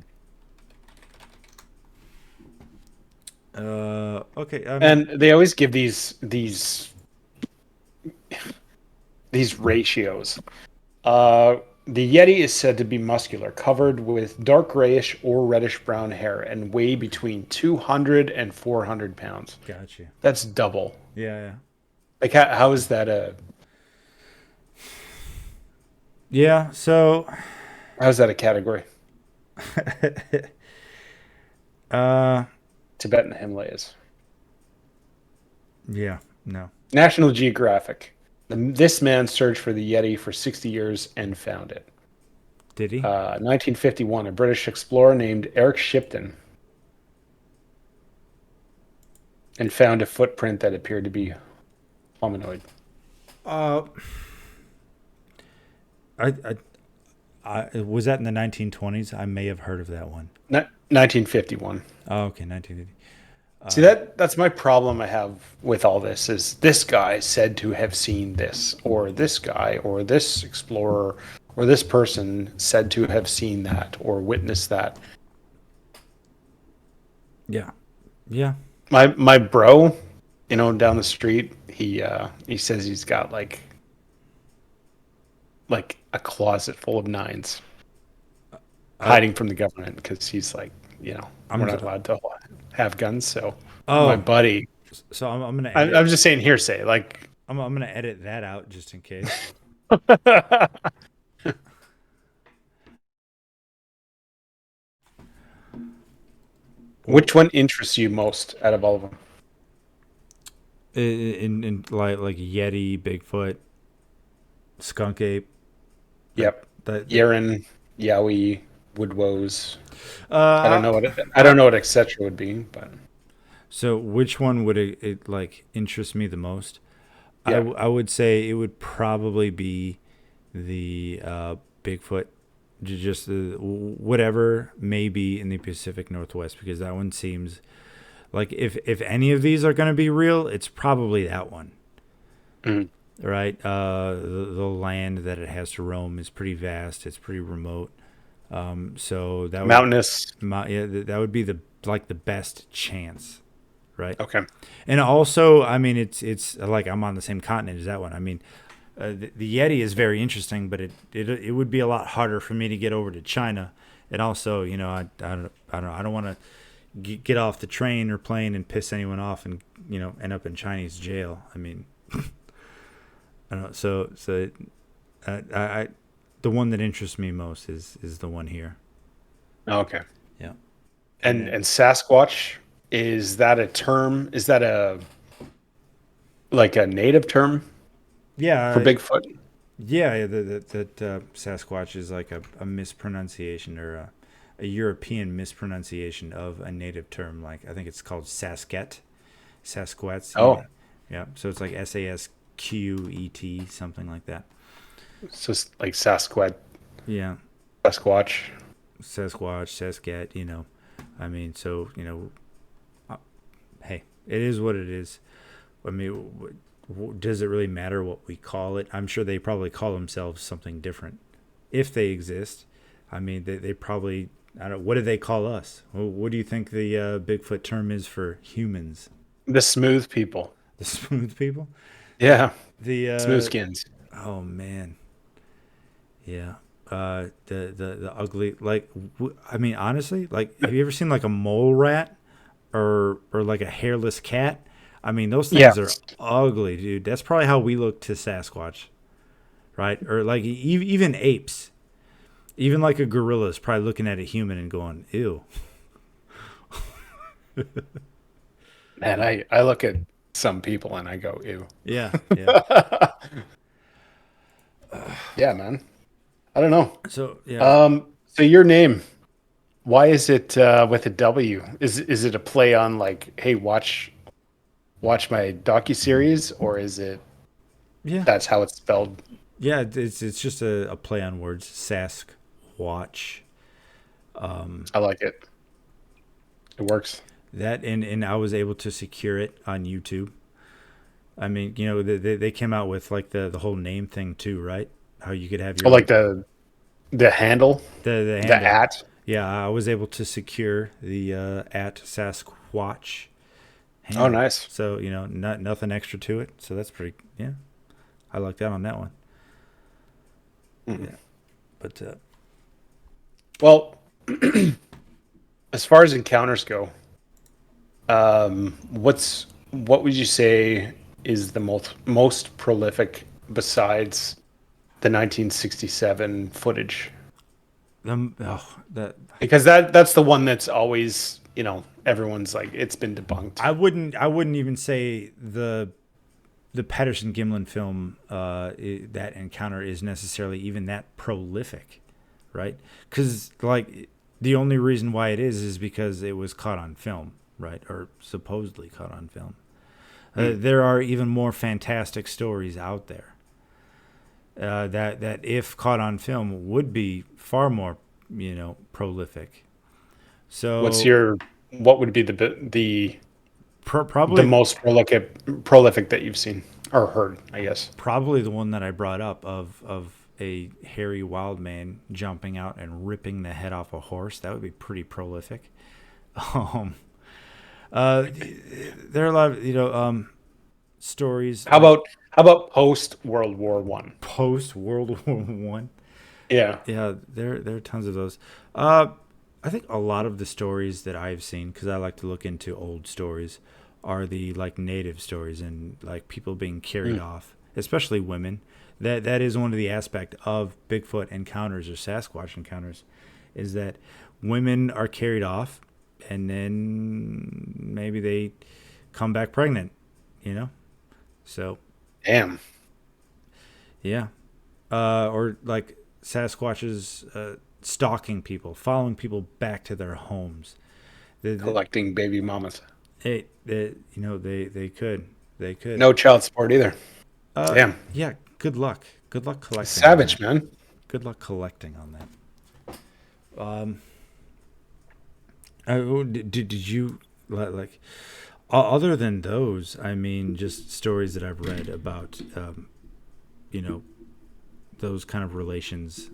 Okay. I mean, And they always give these ratios. Uh, the Yeti is said to be muscular, covered with dark grayish or reddish brown hair, and weigh between 200 and 400 pounds. gotcha. That's double. Yeah, Like, how is that a yeah. So, how's that a category? uh, Tibetan Himalayas. yeah, no. National Geographic. This man searched for the Yeti for 60 years and found it. Did he? 1951, a British explorer named Eric Shipton and found a footprint that appeared to be hominoid. Uh, I, I, was that in the 1920s? I may have heard of that one. 1951. Oh, okay, 1980. See, that's my problem I have with all this is this guy said to have seen this, or this guy, or this explorer, or this person said to have seen that or witnessed that. Yeah, yeah. My bro, down the street, he says he's got like a closet full of nines I, hiding from the government because he's like, we're I'm. not allowed to have guns. So my Oh, buddy, so I'm gonna I'm edit. just saying hearsay, like. I'm gonna edit that out just in case. Well, Which one interests you most out of all of them? in like Yeti, Bigfoot, Skunk Ape. That Yep. that. Yeren, Yowie, Woodwoes. Uh, I I, don't know what etc. would be, but so which one would it like interest me the most? yeah. I would say it would probably be the Bigfoot, just whatever may be in the Pacific Northwest, because that one seems like, if any of these are going to be real, it's probably that one, Mhm. right? The land that it has to roam is pretty vast. It's pretty remote. So that would Mountainous. yeah, that would be the best chance, right? Okay. And also, I mean, it's like I'm on the same continent as that one. I mean, the Yeti is very interesting, but it would be a lot harder for me to get over to China. And also, I don't want to get off the train or plane and piss anyone off and end up in Chinese jail. I mean, I don't know. So I the one that interests me most is the one here. Okay. Yeah. And And then Sasquatch, is that a term? Is that a like a native term for yeah, Bigfoot? yeah, that Sasquatch is like a mispronunciation, or a European mispronunciation of a native term. Like I think it's called Sasquatch. Oh, Yeah. So it's like Sasquet, something like that. it's just like Sasquatch, Yeah. Sasquatch. Sasquatch, Sascat. I mean, so uh, hey, it is what it is. I mean, does it really matter what we call it? I'm sure they probably call themselves something different if they exist. I mean, they probably, I don't know, what do they call us? What do you think the Bigfoot term is for humans? The smooth people. The smooth people? Yeah, The, smooth skins. oh man. Yeah. The ugly, like, I mean, honestly, like, have you ever seen like a mole rat or like a hairless cat? I mean, those Yeah, things are ugly, dude. That's probably how we look to Sasquatch, right? Or like even apes, even like a gorilla is probably looking at a human and going, "Ew." man, I look at some people and I go, ew. Yeah, yeah. Yeah, man. I don't know. So yeah, So your name, why is it with a W? Is it a play on like, hey, watch my docuseries, or is it yeah, that's how it's spelled? yeah. It's just a play on words. Sasquatch. I like it. It works. That and I was able to secure it on YouTube. I mean, they came out with like the whole name thing too, right? How you could have I your like own the handle, the the handle. at. Yeah, I was able to secure the at Sasquatch Oh, handle. nice. So not nothing extra to it. So that's pretty. Yeah, I like that on that one. Mm. Yeah, but Well, as far as encounters go, what would you say is the most prolific besides the 1967 footage? that Because that's the one that's always, everyone's like it's been debunked. I wouldn't even say the Patterson Gimlin film that encounter is necessarily even that prolific, right? Because like the only reason why it is because it was caught on film, right, or supposedly caught on film. Mm. There are even more fantastic stories out there that if caught on film would be far more prolific. What's So your what would be the probably most prolific that you've seen or heard, I guess. probably the one that I brought up of a hairy wild man jumping out and ripping the head off a horse. That would be pretty prolific. Um, uh, there are a lot of stories How like about how about post World War I? post World War One. Yeah. Yeah, there are tons of those. I think a lot of the stories that I've seen, because I like to look into old stories, are the like native stories and like people being carried Mm. off, especially women. That is one of the aspect of Bigfoot encounters or Sasquatch encounters, is that women are carried off, and then maybe they come back pregnant. You know, so Damn. yeah, or like Sasquatches stalking people, following people back to their homes. The, Collecting baby mamas. they could. No child support either. Damn. Yeah. Good luck. Good luck collecting on Savage, that. man. Good luck collecting on that. Did you like other than those? I mean, just stories that I've read about, you know, those kind of relations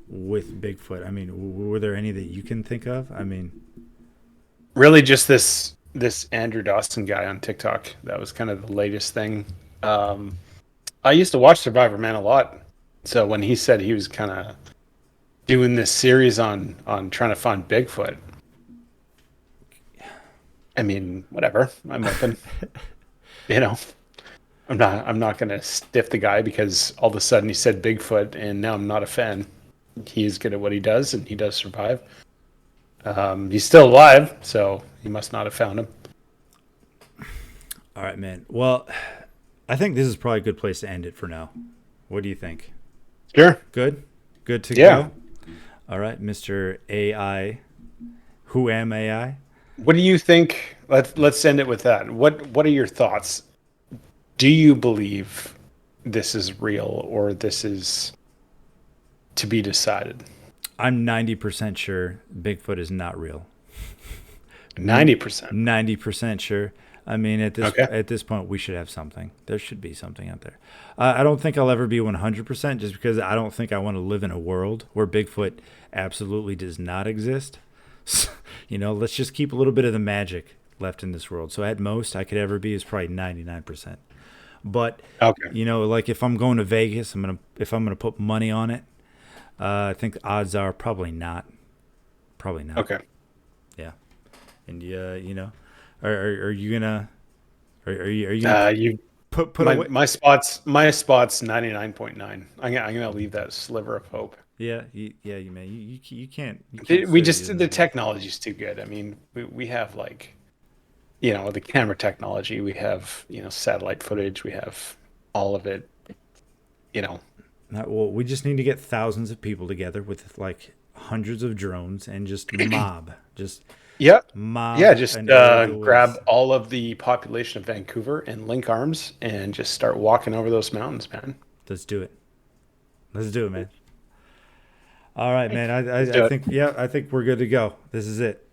with Bigfoot. I mean, were there any that you can think of? I mean, Really just this Andrew Dawson guy on TikTok. That was kind of the latest thing. Um, I used to watch Survivor Man a lot. So when he said he was kind of doing this series on trying to find Bigfoot, I mean, whatever. I'm open. You know, I'm not gonna stiff the guy because all of a sudden he said Bigfoot and now I'm not a fan. He's good at what he does and he does survive. He's still alive, so he must not have found him. all right, man. Well, I think this is probably a good place to end it for now. What do you think? Sure. Good? Good to Yeah. go? All right, Mr. AI. Who am AI? What do you think? Let's end it with that. What are your thoughts? Do you believe this is real or this is to be decided? I'm 90% sure Bigfoot is not real. 90%. 90% sure. I mean, Okay. at this point, we should have something. There should be something out there. I don't think I'll ever be 100% just because I don't think I want to live in a world where Bigfoot absolutely does not exist. Let's just keep a little bit of the magic left in this world. So at most I could ever be is probably 99%. But Okay. like if I'm going to Vegas, if I'm gonna put money on it, I think the odds are probably not. Probably not. Okay. Yeah. And are you gonna are you gonna You put away? my spot's 99.9. I'm gonna leave that sliver of hope. Yeah, you man, you can't We say it just isn't the real. technology's too good. I mean, we have like the camera technology. We have satellite footage. We have all of it. You know. Well, we just need to get thousands of people together with like hundreds of drones and just Yep. Yeah. mob Just an area of the grab woods. all of the population of Vancouver and link arms and just start walking over those mountains, man. Let's do it. Let's do it, man. All right, man. Let's do I it. think, yeah, I think we're good to go. This is it.